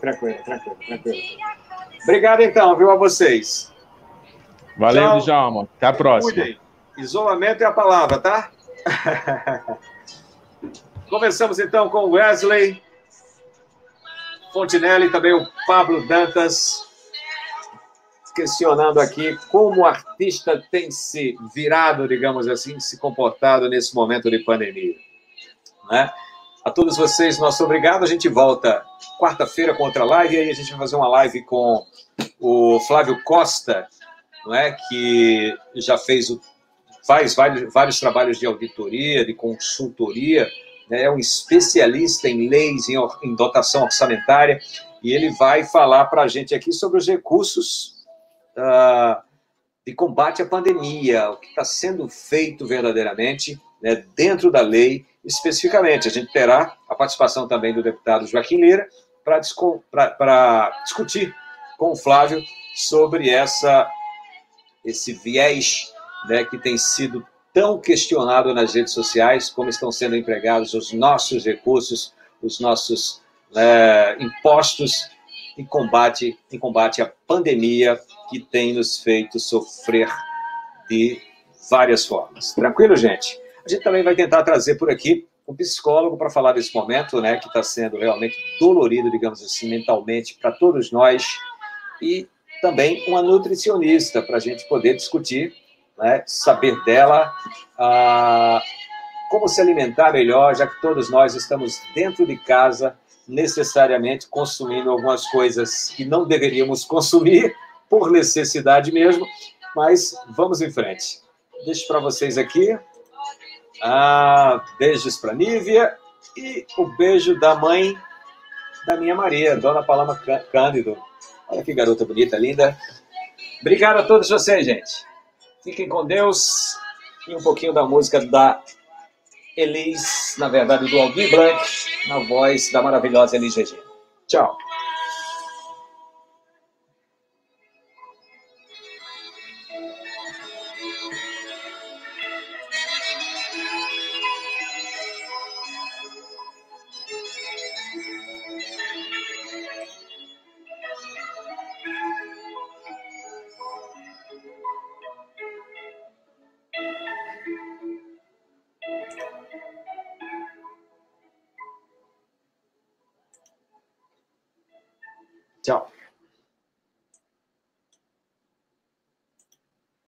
Obrigado, então, viu, a vocês. Valeu, Tchau. Djalma. Até a próxima. Cuidem. Isolamento é a palavra, tá? Começamos, então, com o Wesley Fontinelli, também o Pablo Dantas, questionando aqui como o artista tem se virado, digamos assim, se comportado nesse momento de pandemia. Né? A todos vocês, nosso obrigado. A gente volta quarta-feira com outra live, e aí a gente vai fazer uma live com o Flávio Costa, não é? Que já faz vários trabalhos de auditoria, de consultoria, né? É um especialista em leis, em dotação orçamentária, e ele vai falar para a gente aqui sobre os recursos de combate à pandemia, o que está sendo feito verdadeiramente, né, dentro da lei, especificamente. A gente terá a participação também do deputado Joaquim Lira para discutir com o Flávio sobre esse viés, né, que tem sido tão questionado nas redes sociais, como estão sendo empregados os nossos recursos, os nossos impostos em combate à pandemia que tem nos feito sofrer de várias formas. Tranquilo, gente? A gente também vai tentar trazer por aqui um psicólogo para falar desse momento, né, que está sendo realmente dolorido, digamos assim, mentalmente para todos nós, e também uma nutricionista para a gente poder discutir, né, saber dela como se alimentar melhor, já que todos nós estamos dentro de casa, necessariamente consumindo algumas coisas que não deveríamos consumir, por necessidade mesmo, mas vamos em frente. Deixo para vocês aqui, beijos para Nívia, e o beijo da mãe da minha Maria, Dona Paloma Cândido. Olha que garota bonita, linda. Obrigado a todos vocês, gente. Fiquem com Deus, e um pouquinho da música da Elis, na verdade, do Aldir Blanc, na voz da maravilhosa Elis Regina. Tchau. Tchau.